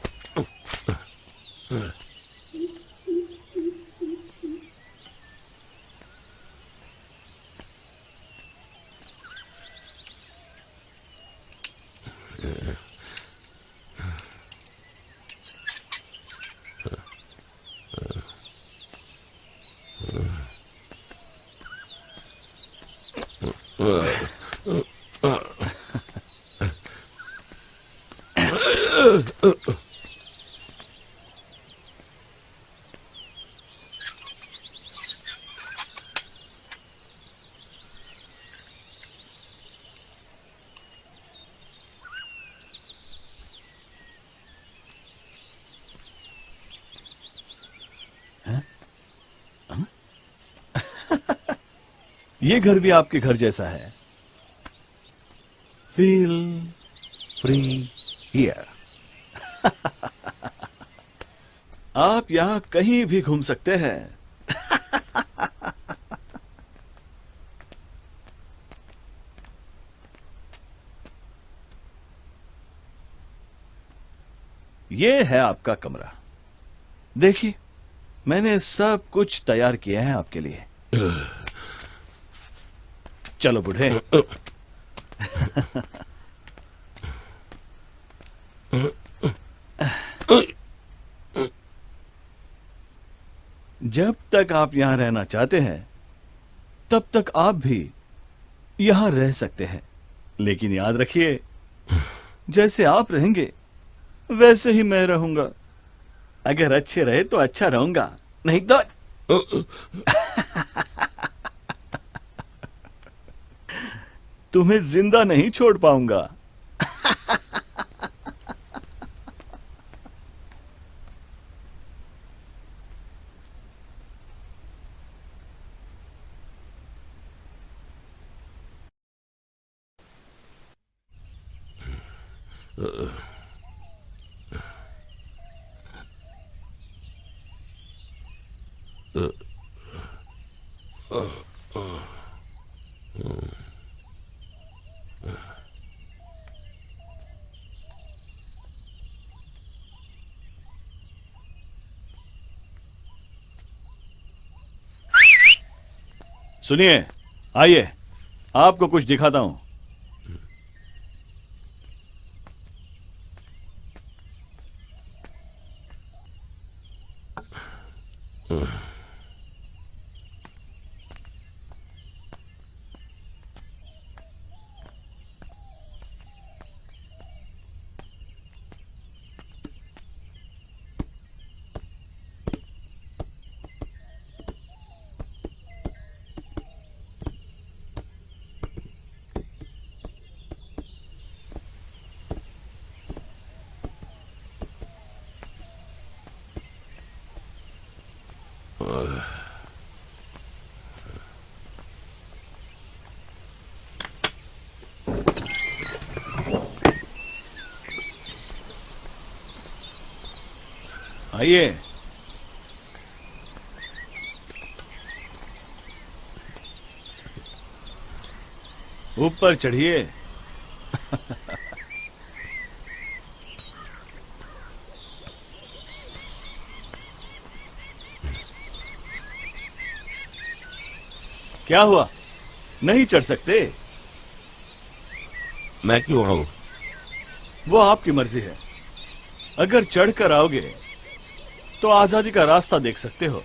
ये घर भी आपके घर जैसा है। Feel free here. आप यहां कहीं भी घूम सकते हैं। ये है आपका कमरा। देखिए, मैंने सब कुछ तैयार किया है आपके लिए। चलो बूढ़े। जब तक आप यहां रहना चाहते हैं तब तक आप भी यहां रह सकते हैं, लेकिन याद रखिए, जैसे आप रहेंगे वैसे ही मैं रहूंगा। अगर अच्छे रहे तो अच्छा रहूंगा, नहीं तो तुम्हें जिंदा नहीं छोड़ पाऊंगा। सुनिए, आइए, आपको कुछ दिखाता हूं। आइए, ऊपर चढ़िए। क्या हुआ, नहीं चढ़ सकते? मैं क्यों आऊं? वो आपकी मर्जी है। अगर चढ़कर आओगे तो आजादी का रास्ता देख सकते हो।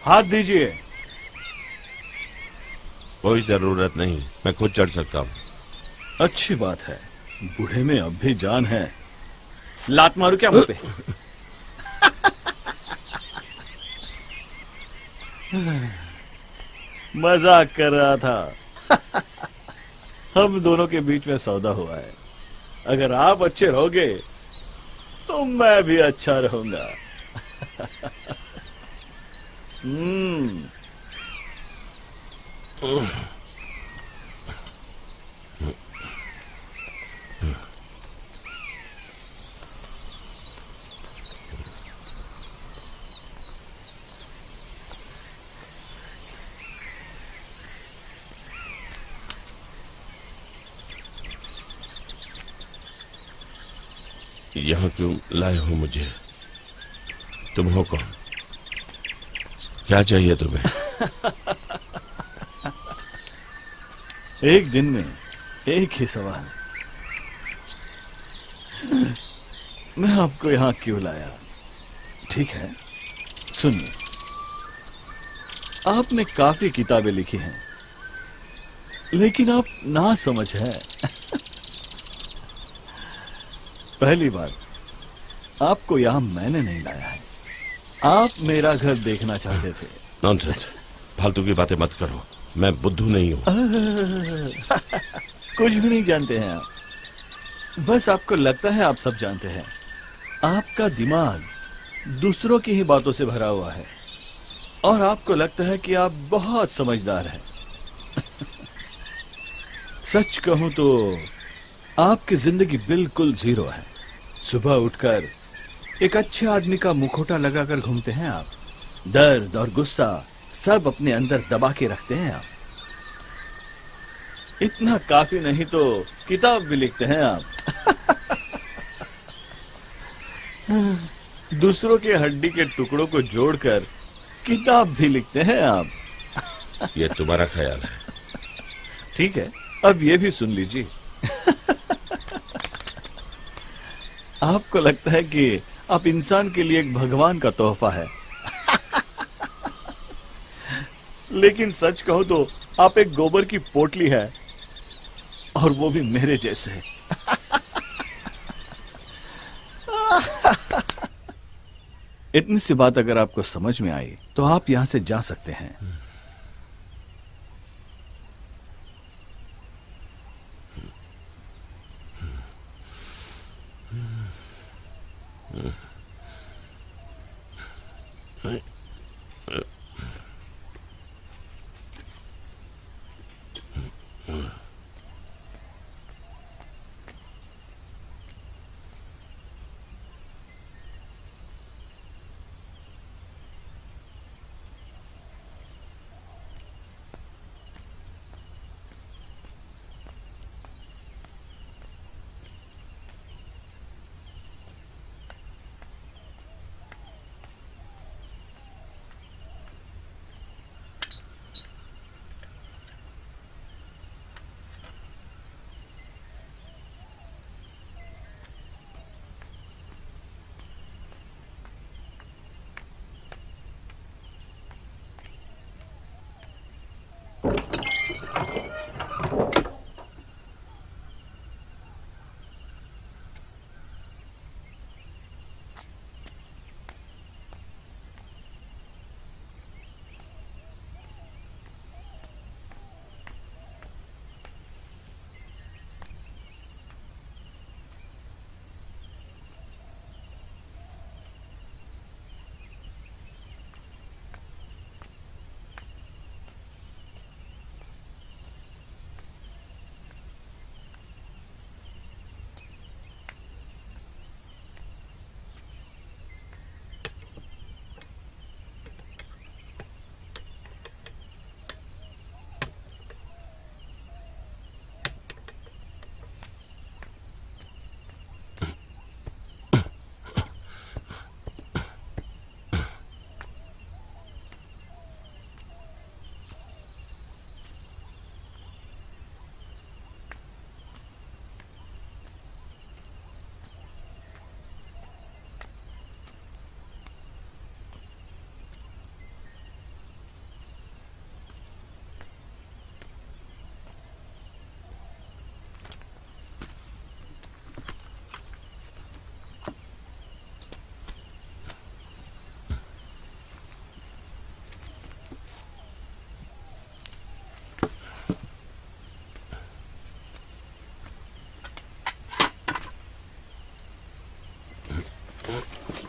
हाथ दीजिए। कोई जरूरत नहीं, मैं खुद चढ़ सकता हूं। अच्छी बात है, बूढ़े में अब भी जान है। लात मारू क्या मुंह पे? मजाक कर रहा था। हम दोनों के बीच में सौदा हुआ है। अगर आप अच्छे रहोगे तो मैं भी अच्छा रहूंगा। यहाँ क्यों लाए हो मुझे? तुम हो कौन? क्या चाहिए तुम्हें? एक दिन में एक ही सवाल। मैं आपको यहां क्यों लाया? ठीक है, सुनिए। आपने काफी किताबें लिखी हैं, लेकिन आप ना समझ है। पहली बात, आपको यहां मैंने नहीं लाया है। आप मेरा घर देखना चाहते थे। नॉनसेंस, फालतू की बातें मत करो। मैं बुद्धू नहीं हूं। कुछ भी नहीं जानते हैं आप। बस आपको लगता है आप सब जानते हैं। आपका दिमाग दूसरों की ही बातों से भरा हुआ है और आपको लगता है कि आप बहुत समझदार हैं। सच कहूं तो आपकी जिंदगी बिल्कुल जीरो है। सुबह उठकर एक अच्छे आदमी का मुखौटा लगाकर घूमते हैं आप। दर्द और गुस्सा सब अपने अंदर दबा के रखते हैं आप। इतना काफी नहीं तो किताब भी लिखते हैं आप। दूसरों के हड्डी के टुकड़ों को जोड़कर किताब भी लिखते हैं आप। ये तुम्हारा ख्याल है। ठीक है, अब ये भी सुन लीजिए। आपको लगता है कि आप इंसान के लिए एक भगवान का तोहफा है। लेकिन सच कहो तो आप एक गोबर की पोटली है, और वो भी मेरे जैसे। इतनी सी बात अगर आपको समझ में आई तो आप यहां से जा सकते हैं।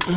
उठ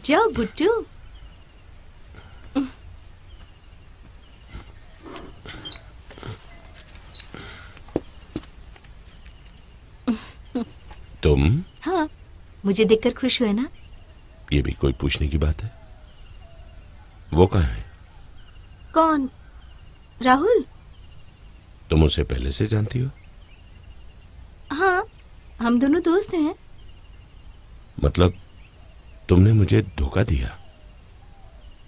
जाओ गुट्टू। तुम? हाँ, मुझे देखकर खुश हुए ना? ये भी कोई पूछने की बात है? वो कहाँ है? कौन? राहुल? तुम उसे पहले से जानती हो? हाँ, हम दोनों दोस्त हैं। मतलब तुमने मुझे धोखा दिया?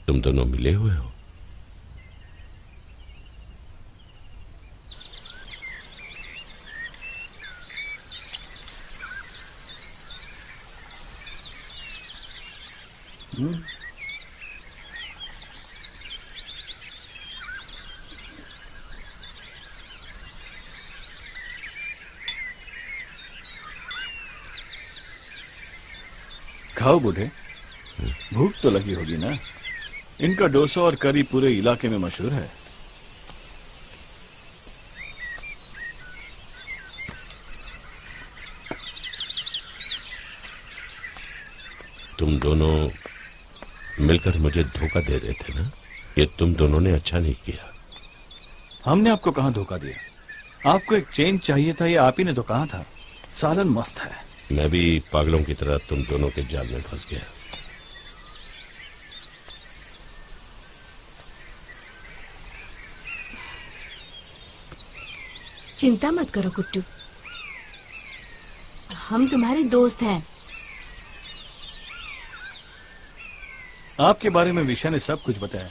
तुम दोनों मिले हुए हो? खाओ बूढ़े, भूख तो लगी होगी ना। इनका डोसा और करी पूरे इलाके में मशहूर है। तुम दोनों मिलकर मुझे धोखा दे रहे थे ना? ये तुम दोनों ने अच्छा नहीं किया। हमने आपको कहां धोखा दिया? आपको एक चेन चाहिए था, ये आप ही ने तो कहा था। सालन मस्त है। मैं भी पागलों की तरह तुम दोनों के जाल में फंस गया। चिंता मत करो गुट्टू, हम तुम्हारे दोस्त हैं। आपके बारे में विशा ने सब कुछ बताया।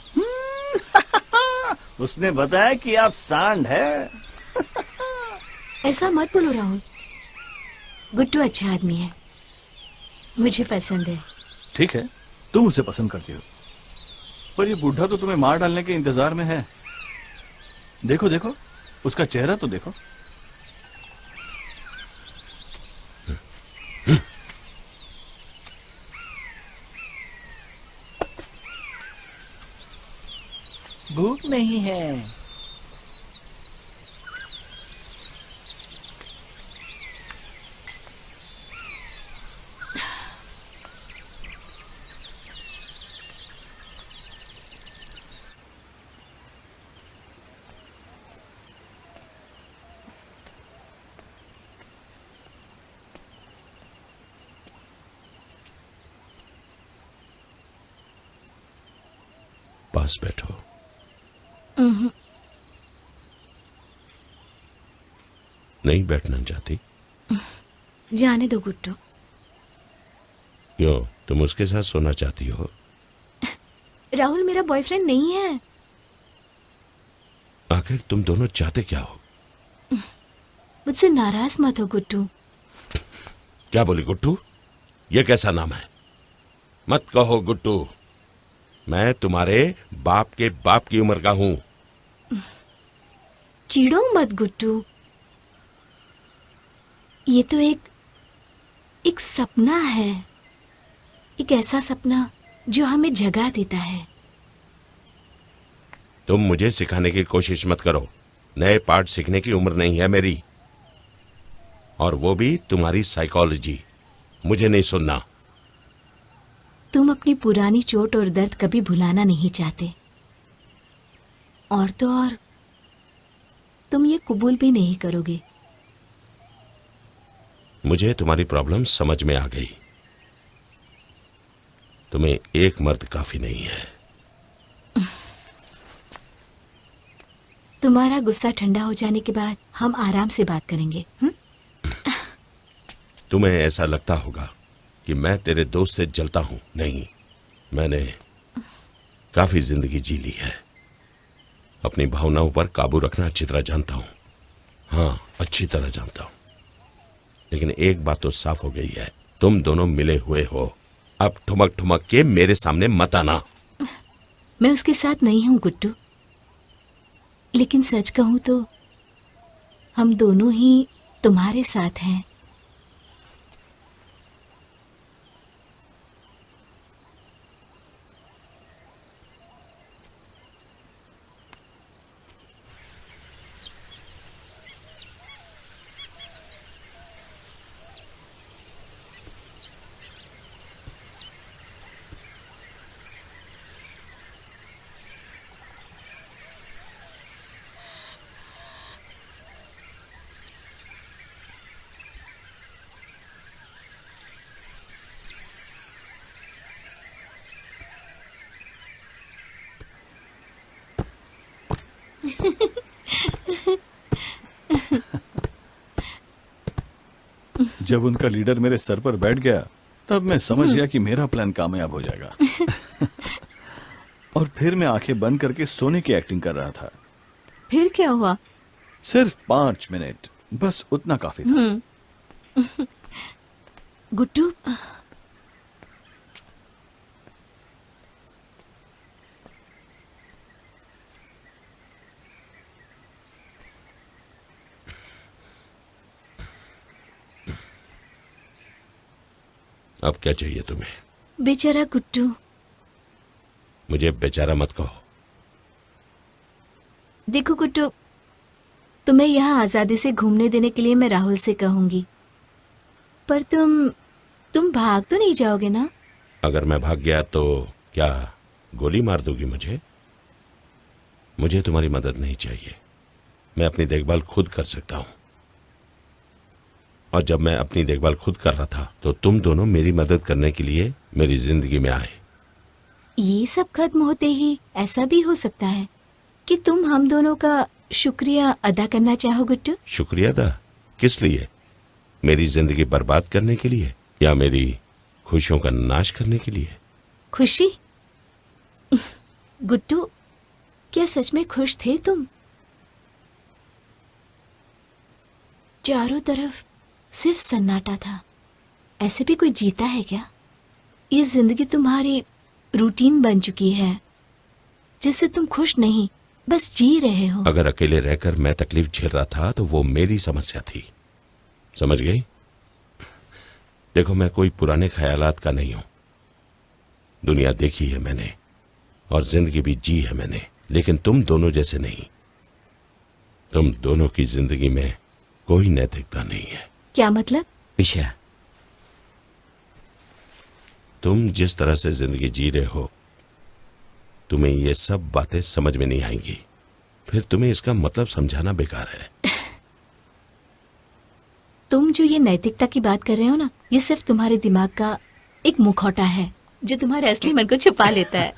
उसने बताया कि आप सांड है। ऐसा मत बोलो राहुल, गुट्टू अच्छा आदमी है, मुझे पसंद है। ठीक है, तुम उसे पसंद करती हो, पर ये बूढ़ा तो तुम्हें मार डालने के इंतजार में है। देखो देखो, उसका चेहरा तो देखो। भूख नहीं है। पास बैठो। नहीं बैठना चाहती? जाने दो गुट्टू। क्यों, तुम उसके साथ सोना चाहती हो? राहुल मेरा बॉयफ्रेंड नहीं है। आखिर तुम दोनों चाहते क्या हो? मुझसे नाराज मत हो गुट्टू। क्या बोली गुट्टू? ये कैसा नाम है? मत कहो गुड्डू, मैं तुम्हारे बाप के बाप की उम्र का हूं। चिढ़ो मत गुड्डू, ये तो एक सपना है, एक ऐसा सपना जो हमें जगा देता है। तुम मुझे सिखाने की कोशिश मत करो, नए पार्ट सीखने की उम्र नहीं है मेरी, और वो भी तुम्हारी साइकोलॉजी मुझे नहीं सुनना। तुम अपनी पुरानी चोट और दर्द कभी भुलाना नहीं चाहते, और तो और तुम ये कबूल भी नहीं करोगे। मुझे तुम्हारी प्रॉब्लम समझ में आ गई। तुम्हें एक मर्द काफी नहीं है। तुम्हारा गुस्सा ठंडा हो जाने के बाद हम आराम से बात करेंगे। तुम्हें ऐसा लगता होगा कि मैं तेरे दोस्त से जलता हूं। नहीं, मैंने काफी जिंदगी जी ली है। अपनी भावनाओं पर काबू रखना अच्छी तरह जानता हूं। हाँ, अच्छी तरह जानता हूं। लेकिन एक बात तो साफ हो गई है, तुम दोनों मिले हुए हो। अब ठुमक ठुमक के मेरे सामने मत आना। मैं उसके साथ नहीं हूं गुड्डू, लेकिन सच कहूं तो हम दोनों ही तुम्हारे साथ हैं। जब उनका लीडर मेरे सर पर बैठ गया तब मैं समझ गया कि मेरा प्लान कामयाब हो जाएगा। और फिर मैं आंखें बंद करके सोने की एक्टिंग कर रहा था। फिर क्या हुआ? सिर्फ 5 मिनट, बस उतना काफी था। गुड्डू, अब क्या चाहिए तुम्हें? बेचारा गुड्डू। मुझे बेचारा मत कहो। देखो गुड्डू, तुम्हें यहाँ आजादी से घूमने देने के लिए मैं राहुल से कहूंगी, पर तुम भाग तो नहीं जाओगे ना? अगर मैं भाग गया तो क्या गोली मार दोगी मुझे? मुझे तुम्हारी मदद नहीं चाहिए। मैं अपनी देखभाल खुद कर सकता हूं। और जब मैं अपनी देखभाल खुद कर रहा था तो तुम दोनों मेरी मदद करने के लिए मेरी जिंदगी में आए। ये सब खत्म होते ही ऐसा भी हो सकता है कि तुम हम दोनों का शुक्रिया अदा करना चाहो गुड्डू। शुक्रिया अदा? किस लिए? मेरी जिंदगी बर्बाद करने के लिए या मेरी खुशियों का नाश करने के लिए? खुशी? गुड्डू, क्या सच में खुश थे तुम? चारों तरफ सिर्फ सन्नाटा था। ऐसे भी कोई जीता है क्या? ये जिंदगी तुम्हारी रूटीन बन चुकी है जिससे तुम खुश नहीं, बस जी रहे हो। अगर अकेले रहकर मैं तकलीफ झेल रहा था तो वो मेरी समस्या थी, समझ गई? देखो, मैं कोई पुराने ख्यालात का नहीं हूं। दुनिया देखी है मैंने और जिंदगी भी जी है मैंने, लेकिन तुम दोनों जैसे नहीं। तुम दोनों की जिंदगी में कोई नैतिकता नहीं है। क्या मतलब? विषय, तुम जिस तरह से जिंदगी जी रहे हो, तुम्हें ये सब बातें समझ में नहीं आएंगी। फिर तुम्हें इसका मतलब समझाना बेकार है। तुम जो ये नैतिकता की बात कर रहे हो ना, ये सिर्फ तुम्हारे दिमाग का एक मुखौटा है जो तुम्हारे असली मन को छुपा लेता है।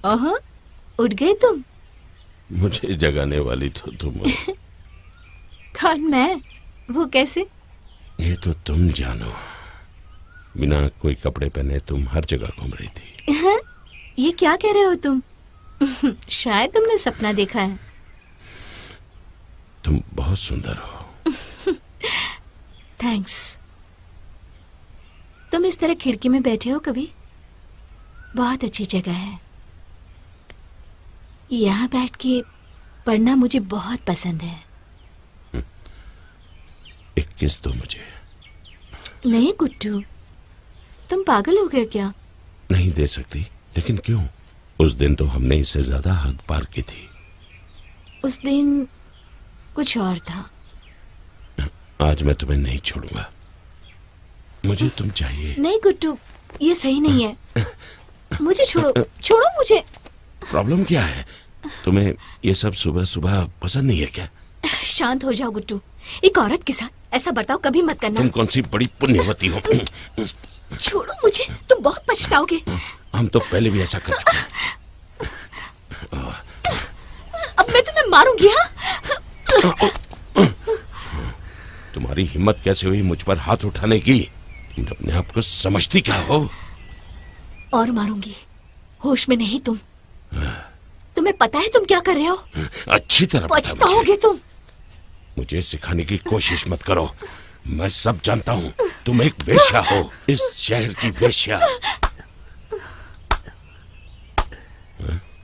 ओह, उठ गए तुम? मुझे जगाने वाली तो तुम हो। कौन, मैं? वो कैसे? ये तो तुम जानो। बिना कोई कपड़े पहने तुम हर जगह घूम रही थी। हाँ? ये क्या कह रहे हो तुम? शायद तुमने सपना देखा है। तुम बहुत सुंदर हो। थैंक्स। तुम इस तरह खिड़की में बैठे हो कभी? बहुत अच्छी जगह है। यहाँ बैठ के पढ़ना मुझे बहुत पसंद है। एक किस दो मुझे। नहीं गुड्डू, तुम पागल हो गए क्या? नहीं दे सकती, लेकिन क्यों? उस दिन तो हमने इससे ज्यादा हद पार की थी। उस दिन कुछ और था। आज मैं तुम्हें नहीं छोड़ूंगा। मुझे तुम चाहिए। नहीं गुड्डू, ये सही नहीं है। मुझे छोड़ो, छोड़ो मुझे। प्रॉब्लम क्या है? तुम्हें ये सब सुबह सुबह पसंद नहीं है क्या? शांत हो जाओ गुड्डू। एक औरत के साथ ऐसा बर्ताव कभी मत करना। तुम कौन सी बड़ी पुण्यवती हो? छोड़ो मुझे, तुम बहुत पछताओगे। हम तो पहले भी ऐसा कर चुके हैं। अब मैं तुम्हें मारूंगी। हाँ? तुम्हारी हिम्मत कैसे हुई मुझ पर हाथ उठाने की? तुम अपने आप को समझती क्या हो? और मारूंगी। होश में नहीं तुम। तुम्हें पता है तुम क्या कर रहे हो? अच्छी तरह पता है मुझे। पछताओगे तुम। मुझे सिखाने की कोशिश मत करो। मैं सब जानता हूँ। तुम एक वेश्या हो, इस शहर की वेश्या।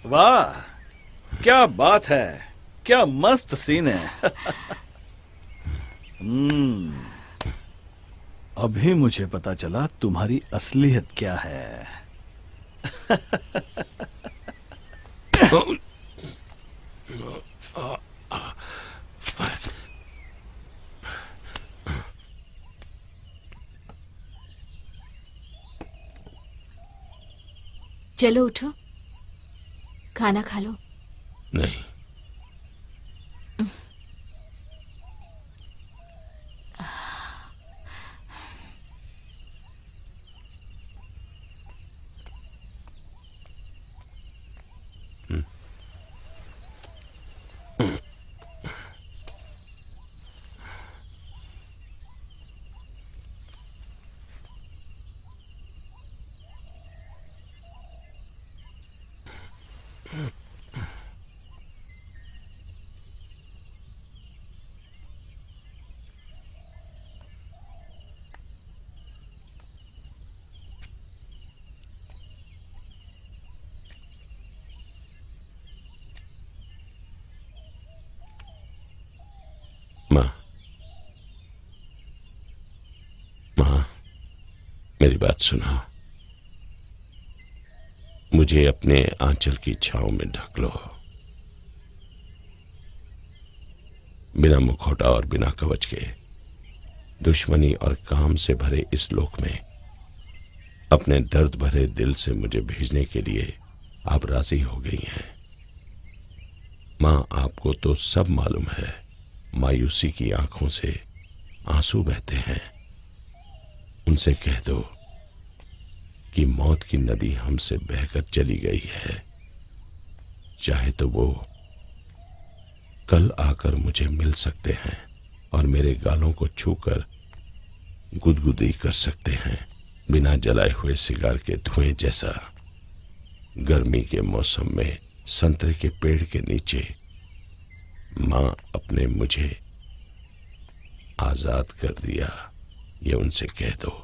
वाह, क्या बात है, क्या मस्त सीन है। अभी मुझे पता चला तुम्हारी असलियत क्या है। चलो उठो, खाना खा लो। नहीं, माँ, माँ, मेरी बात सुनो। मुझे अपने आंचल की छांव में ढक लो। बिना मुखौटा और बिना कवच के दुश्मनी और काम से भरे इस लोक में अपने दर्द भरे दिल से मुझे भेजने के लिए आप राजी हो गई हैं। मां, आपको तो सब मालूम है। मायूसी की आंखों से आंसू बहते हैं। उनसे कह दो कि मौत की नदी हमसे बहकर चली गई है। चाहे तो वो कल आकर मुझे मिल सकते हैं और मेरे गालों को छूकर गुदगुदी कर सकते हैं, बिना जलाए हुए सिगार के धुएं जैसा। गर्मी के मौसम में संतरे के पेड़ के नीचे मां अपने मुझे आजाद कर दिया, ये उनसे कह दो।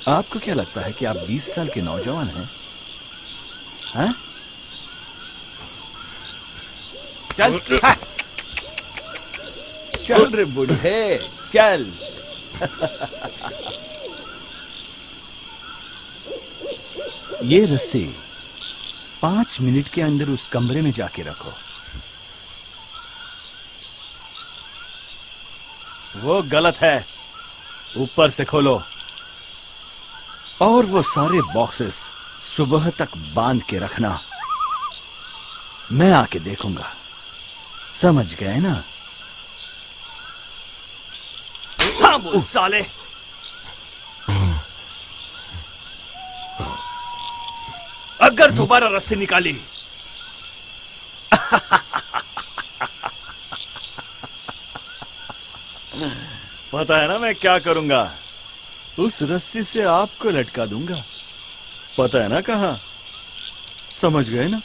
आपको क्या लगता है कि आप 20 साल के नौजवान हैं? हाँ? चल चल रे बूढ़े चल। ये रस्सी 5 मिनट के अंदर उस कमरे में जाके रखो। वो गलत है, ऊपर से खोलो। और वो सारे बॉक्सेस सुबह तक बांध के रखना। मैं आके देखूंगा, समझ गए ना? हाँ बोल साले। अगर दोबारा रस्सी निकाली पता है ना मैं क्या करूंगा? उस रस्सी से आपको लटका दूंगा। पता है ना कहां? समझ गए ना?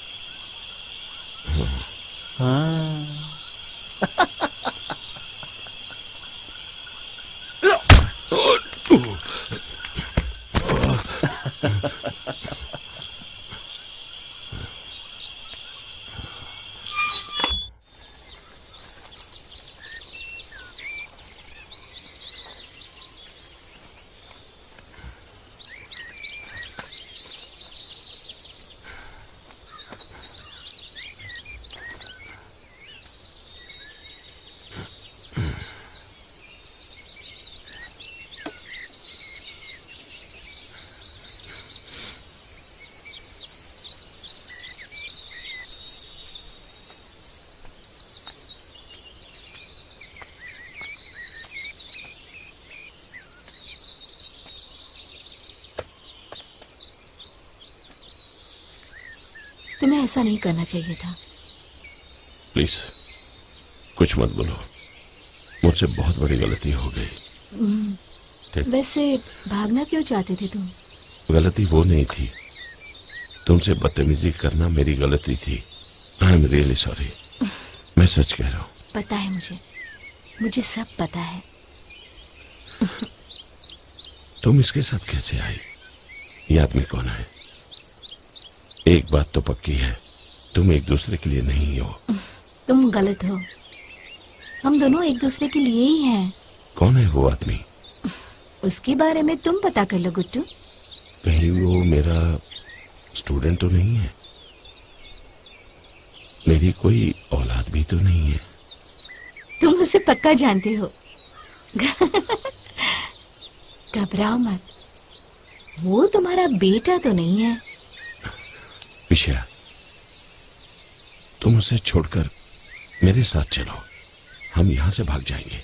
हाँ। तुम्हें ऐसा नहीं करना चाहिए था। प्लीज कुछ मत बोलो, मुझसे बहुत बड़ी गलती हो गई। वैसे भागना क्यों चाहते थे तुम? गलती वो नहीं थी, तुमसे बदतमीजी करना मेरी गलती थी। I am really sorry. मैं सच कह रहा हूँ। पता है मुझे सब पता है। तुम इसके साथ कैसे आई? ये आदमी कौन है? एक बात तो पक्की है, तुम एक दूसरे के लिए नहीं हो। तुम गलत हो, हम दोनों एक दूसरे के लिए ही हैं। कौन है वो आदमी? उसके बारे में तुम पता कर लो गुट्टू। कहीं वो मेरा स्टूडेंट तो नहीं है? मेरी कोई औलाद भी तो नहीं है? तुम उसे पक्का जानते हो। घबराओ मत, वो तुम्हारा बेटा तो नहीं है। विषया, तुम उसे छोड़कर मेरे साथ चलो, हम यहां से भाग जाएंगे,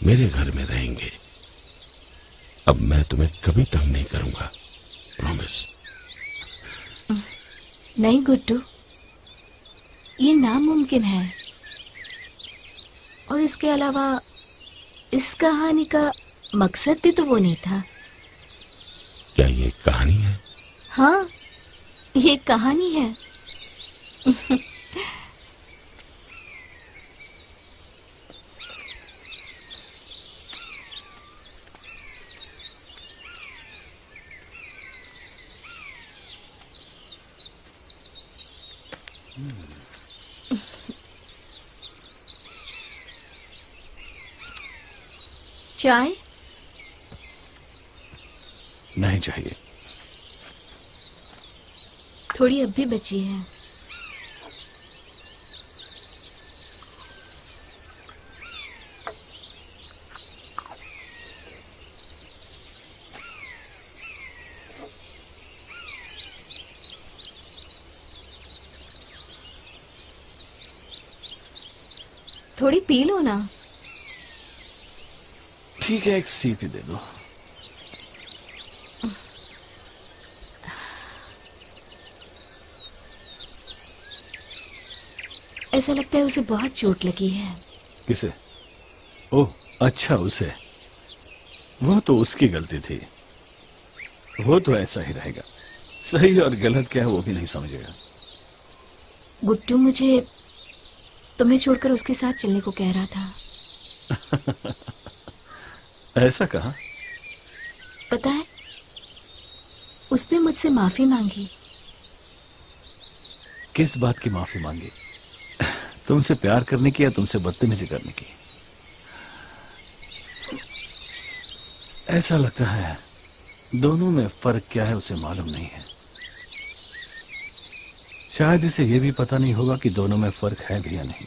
मेरे घर में रहेंगे। अब मैं तुम्हें कभी तंग नहीं करूंगा, प्रॉमिस। नहीं गुड्डू, ये नामुमकिन है। और इसके अलावा इस कहानी का मकसद भी तो वो नहीं था। क्या ये कहानी है? हाँ, ये कहानी है। चाय? नहीं चाहिए। थोड़ी अब भी बची है। थोड़ी पी लो ना। ठीक है, एक सीप ही दे दो। ऐसा लगता है उसे बहुत चोट लगी है। किसे? ओह अच्छा, उसे। वो तो उसकी गलती थी, वो तो ऐसा ही रहेगा। सही और गलत क्या है वो भी नहीं समझेगा। गुड्डू मुझे तुम्हें छोड़कर उसके साथ चलने को कह रहा था। ऐसा कहा? पता है, उसने मुझसे माफी मांगी। किस बात की माफी मांगी? तुमसे प्यार करने की या तुमसे बदतमीजी करने की? ऐसा लगता है दोनों में फर्क क्या है उसे मालूम नहीं है। शायद इसे यह भी पता नहीं होगा कि दोनों में फर्क है भी या नहीं।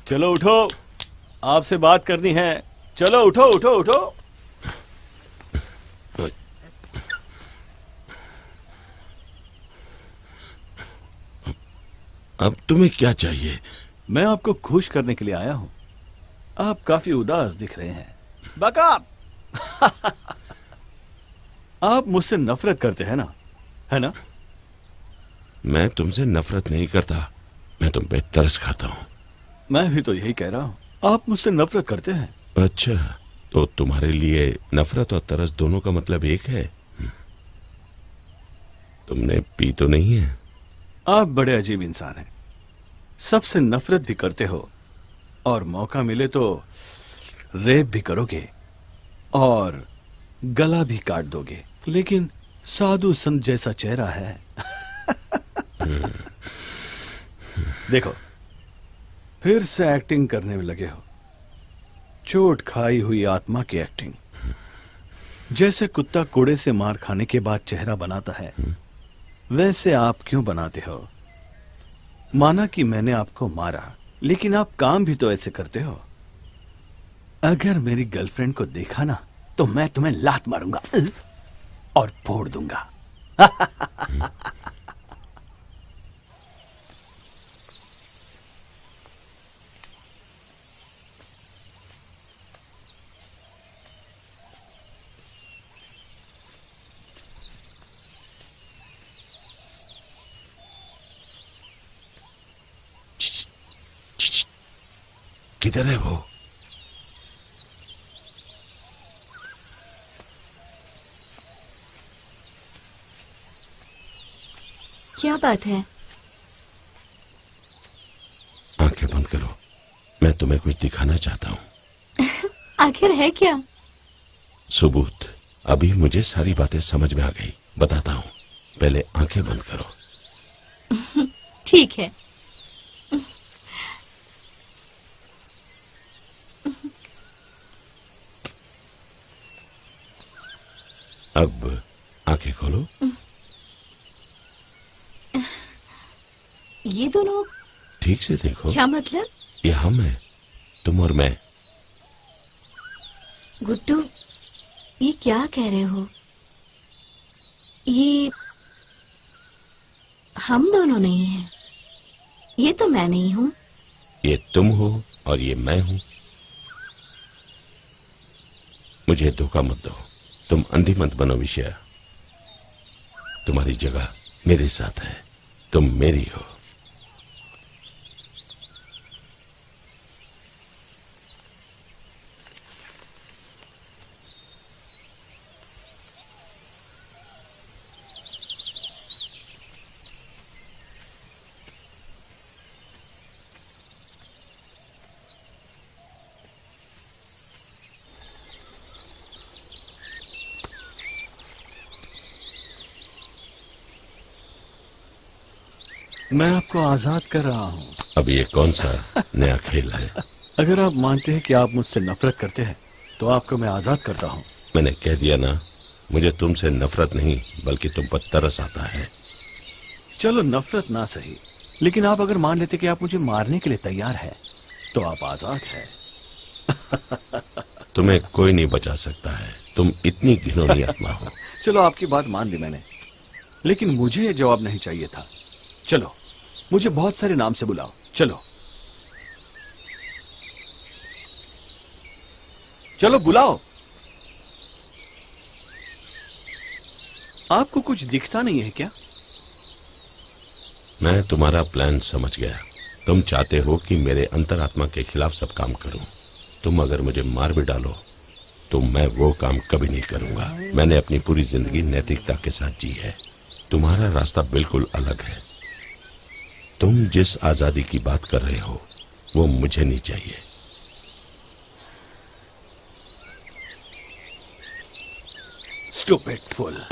चलो उठो, आपसे बात करनी है। चलो उठो उठो उठो। अब तुम्हें क्या चाहिए? मैं आपको खुश करने के लिए आया हूं। आप काफी उदास दिख रहे हैं। बकाप। आप मुझसे नफरत करते हैं ना, है ना? मैं तुमसे नफरत नहीं करता, मैं तुम पे तरस खाता हूं। मैं भी तो यही कह रहा हूं, आप मुझसे नफरत करते हैं। अच्छा, तो तुम्हारे लिए नफरत और तरस दोनों का मतलब एक है? तुमने पी तो नहीं है? आप बड़े अजीब इंसान हैं। सबसे नफरत भी करते हो और मौका मिले तो रेप भी करोगे और गला भी काट दोगे, लेकिन साधु संत जैसा चेहरा है। देखो, फिर से एक्टिंग करने में लगे हो। चोट खाई हुई आत्मा की एक्टिंग। जैसे कुत्ता कूड़े से मार खाने के बाद चेहरा बनाता है, वैसे आप क्यों बनाते हो? माना कि मैंने आपको मारा, लेकिन आप काम भी तो ऐसे करते हो। अगर मेरी गर्लफ्रेंड को देखा ना, तो मैं तुम्हें लात मारूंगा और फोड़ दूंगा। किधर है वो? क्या बात है? आंखें बंद करो, मैं तुम्हें कुछ दिखाना चाहता हूं। आखिर है क्या? सबूत। अभी मुझे सारी बातें समझ में आ गई, बताता हूं। पहले आंखें बंद करो। ठीक है। अब आंखें खोलो। ये दोनों ठीक से देखो। क्या मतलब? ये हम हैं, तुम और मैं। गुड्डू, ये क्या कह रहे हो? ये हम दोनों नहीं हैं। ये तो मैं नहीं हूं। ये तुम हो और ये मैं हूं। मुझे धोखा मत दो, तुम अंधी मत बनो विषया। तुम्हारी जगह मेरे साथ है, तुम मेरी हो। मैं आपको आजाद कर रहा हूं। अब ये कौन सा नया खेल है? अगर आप मानते हैं कि आप मुझसे नफरत करते हैं, तो आपको मैं आजाद करता हूं। मैंने कह दिया ना, मुझे तुमसे नफरत नहीं बल्कि तुम पर तरस आता है। चलो नफरत ना सही, लेकिन आप अगर मान लेते कि आप मुझे मारने के लिए तैयार हैं, तो आप आजाद हैं। तुम्हें कोई नहीं बचा सकता है, तुम इतनी घिनौनी आत्मा हो। चलो आपकी बात मान ली मैंने, लेकिन मुझे ये जवाब नहीं चाहिए था। चलो मुझे बहुत सारे नाम से बुलाओ। चलो चलो बुलाओ। आपको कुछ दिखता नहीं है क्या? मैं तुम्हारा प्लान समझ गया। तुम चाहते हो कि मेरे अंतरात्मा के खिलाफ सब काम करूं। तुम अगर मुझे मार भी डालो तो मैं वो काम कभी नहीं करूंगा। मैंने अपनी पूरी जिंदगी नैतिकता के साथ जी है। तुम्हारा रास्ता बिल्कुल अलग है। तुम जिस आजादी की बात कर रहे हो वो मुझे नहीं चाहिए। स्टूपिड फूल।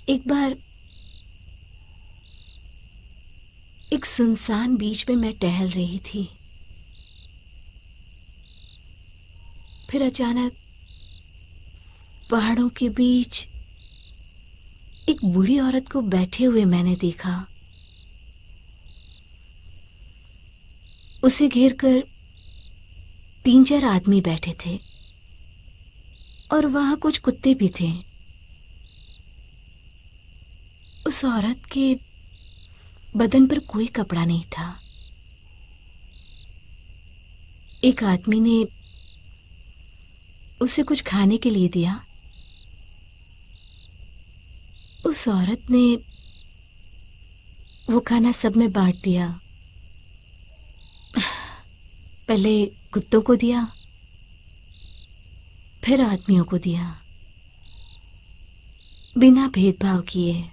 एक बार एक सुनसान बीच में मैं टहल रही थी। फिर अचानक पहाड़ों के बीच एक बूढ़ी औरत को बैठे हुए मैंने देखा। उसे घेरकर 3-4 आदमी बैठे थे और वहां कुछ कुत्ते भी थे। उस औरत के बदन पर कोई कपड़ा नहीं था। एक आदमी ने उसे कुछ खाने के लिए दिया। उस औरत ने वो खाना सब में बांट दिया। पहले कुत्तों को दिया, फिर आदमियों को दिया, बिना भेदभाव किए।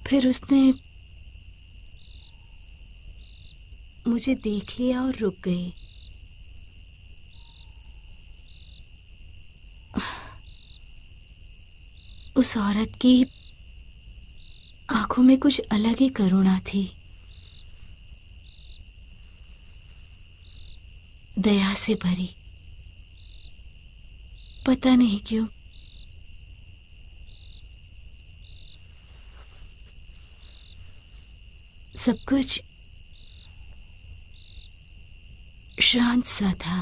फिर उसने मुझे देख लिया और रुक गई। उस औरत की आंखों में कुछ अलग ही करुणा थी, दया से भरी। पता नहीं क्यों सब कुछ शांत सा था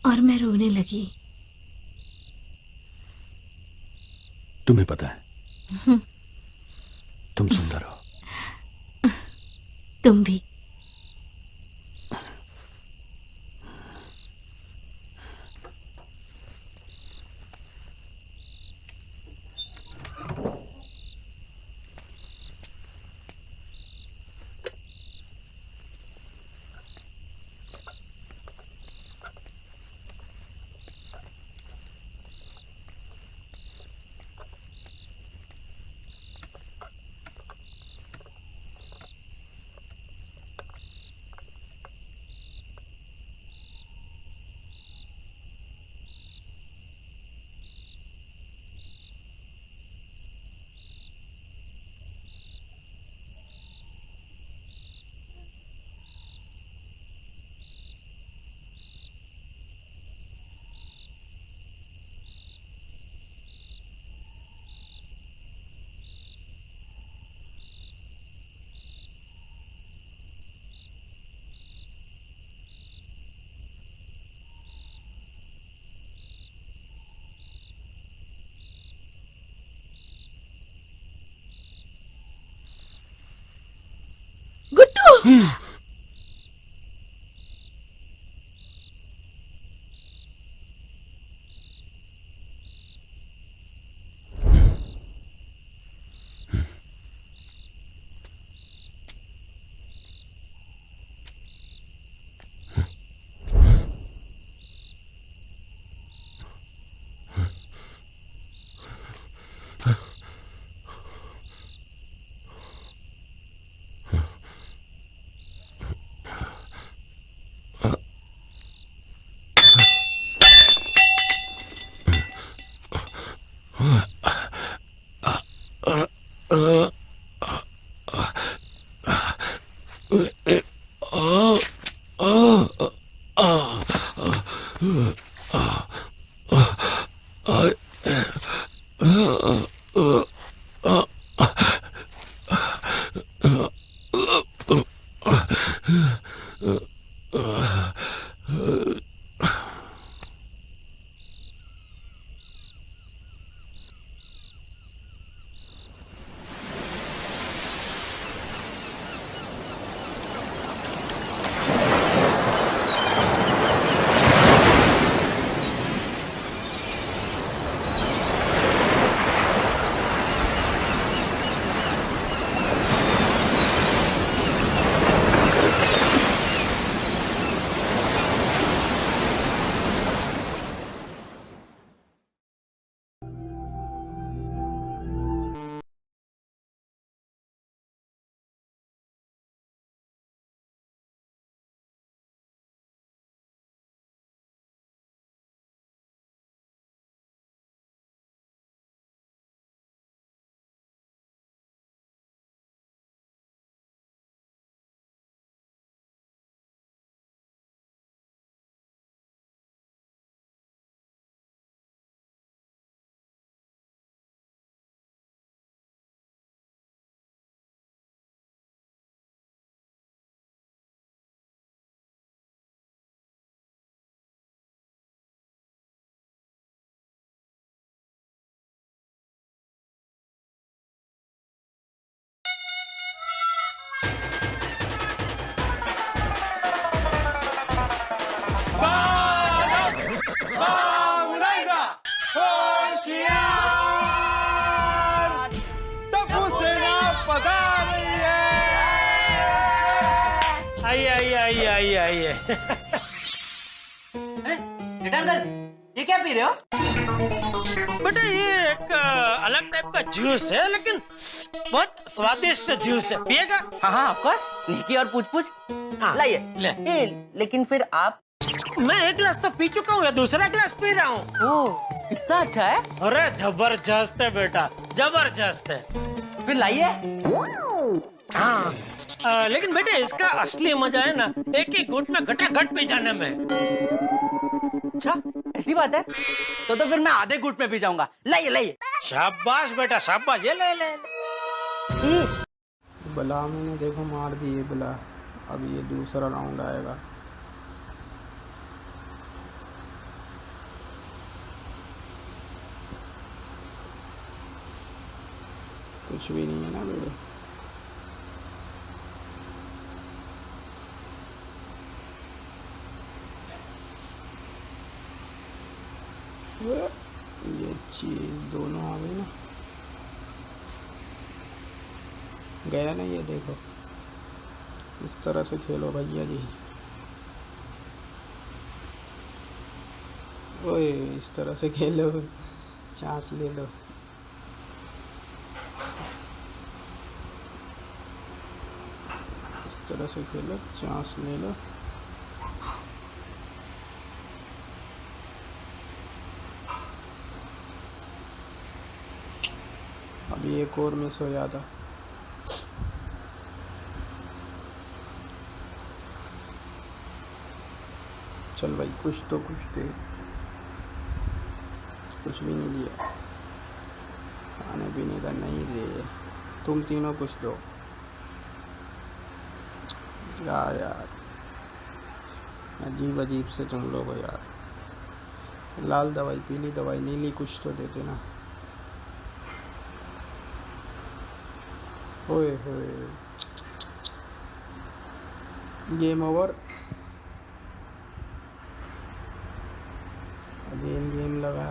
और मैं रोने लगी। तुम्हें पता है तुम सुंदर हो। तुम भी। गुड्डू! आइए आइए आइए आइए आइए। अरे बेटा अंकल, ये क्या पी रहे हो? बेटा ये एक अलग टाइप का जूस है, लेकिन बहुत स्वादिष्ट जूस है, पिएगा? हाँ हाँ ऑफ कोर्स, निकी और पूछ पूछ। हाँ, लाइए। ले। लेकिन फिर आप? मैं एक गिलास तो पी चुका हूँ, या दूसरा गिलास पी रहा हूँ। ओह इतना अच्छा है। अरे जबरदस्त है बेटा, जबरदस्त है। फिर लाइए। हाँ लेकिन बेटे इसका असली मजा है ना एक ही घूंट में घटाघट पी जाने में। अच्छा ऐसी बात है, तो फिर मैं आधे घूंट में पी जाऊंगा। लाइए लाइए। शाबाश बेटा शाबाश, ये ले ले। बला मैंने देखो मार दिए बला। अब ये दूसरा राउंड आएगा। कुछ भी नहीं है ना बेटे। ये चीज दोनों आ गई ना, गया ना। ये देखो इस तरह से खेलो भैया जी। ओए इस तरह से खेलो, चांस ले लो। इस तरह से खेलो, चांस ले लो। अभी एक और मिस हो जाता। चल भाई कुछ तो कुछ दे। कुछ भी नहीं दिया, खाने पीने का नहीं दे। तुम तीनों कुछ दो यार। अजीब अजीब से तुम लोग हो यार। लाल दवाई, पीली दवाई, नीली, कुछ तो देते ना। ओए होए, गेम ओवर। अगेन गेम लगा।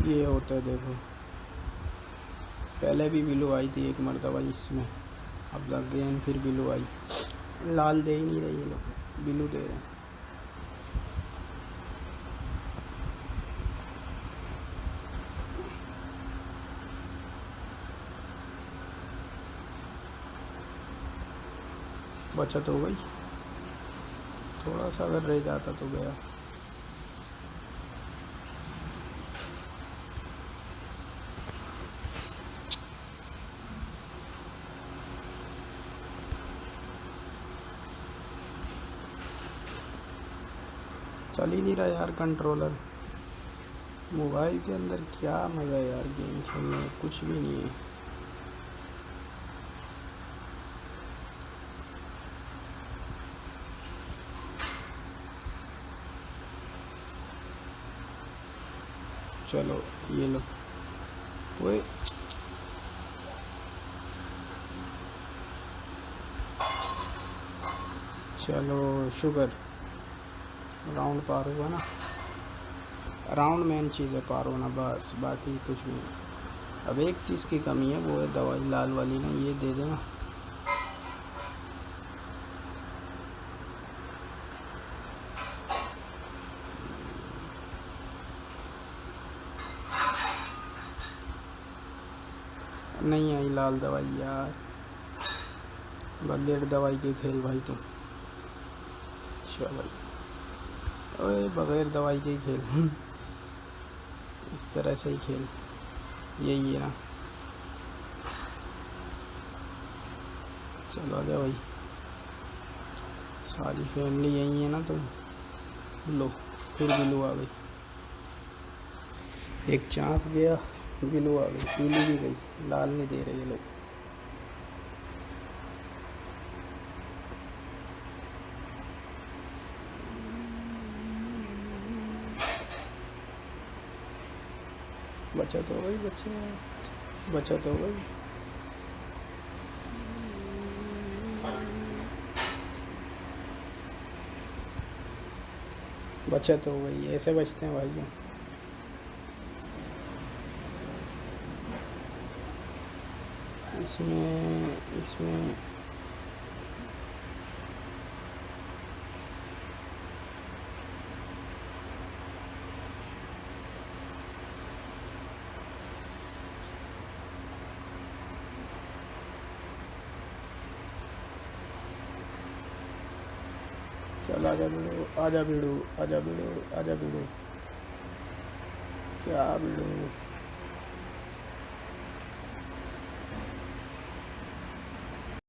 ये होता है देखो, पहले भी बिलू आई थी एक मरतबा इसमें। अब अगेन फिर बिलू आई। लाल दे ही नहीं रही ये लोग, बिलू दे रहे हैं। बचत हो गई, थोड़ा सा अगर रह जाता तो गया। चल ही नहीं रहा यार कंट्रोलर। मोबाइल के अंदर क्या मज़ा है यार गेम खेलने में, कुछ भी नहीं है। चलो ये लो। ओए चलो शुगर। राउंड पार हुआ ना, राउंड मेन चीज़ है पार होना, बस बाकी कुछ नहीं। अब एक चीज़ की कमी है, वो है दवाई लाल वाली ना, ये दे देना। नहीं आई लाल दवाई यार, बगैर दवाई के खेल भाई तुम। अच्छा भाई, ओए बगैर दवाई के खेल। इस तरह से ही खेल, यही है ना। चलो आ जा भाई, सारी फैमिली यही है ना। तो लो फिर बिलू आ गई। एक चांस गया, बिलू आ गई। पीली भी गई, लाल नहीं दे रहे ये लोग। बचत हो गई, बचत हो गई। बचत हो गई, ऐसे बचते हैं भाइयों। इसमें चल आजा भिड़ो, आजा भिड़ो, आजा भिड़ो, आजा भिड़ो, क्या भिड़ो।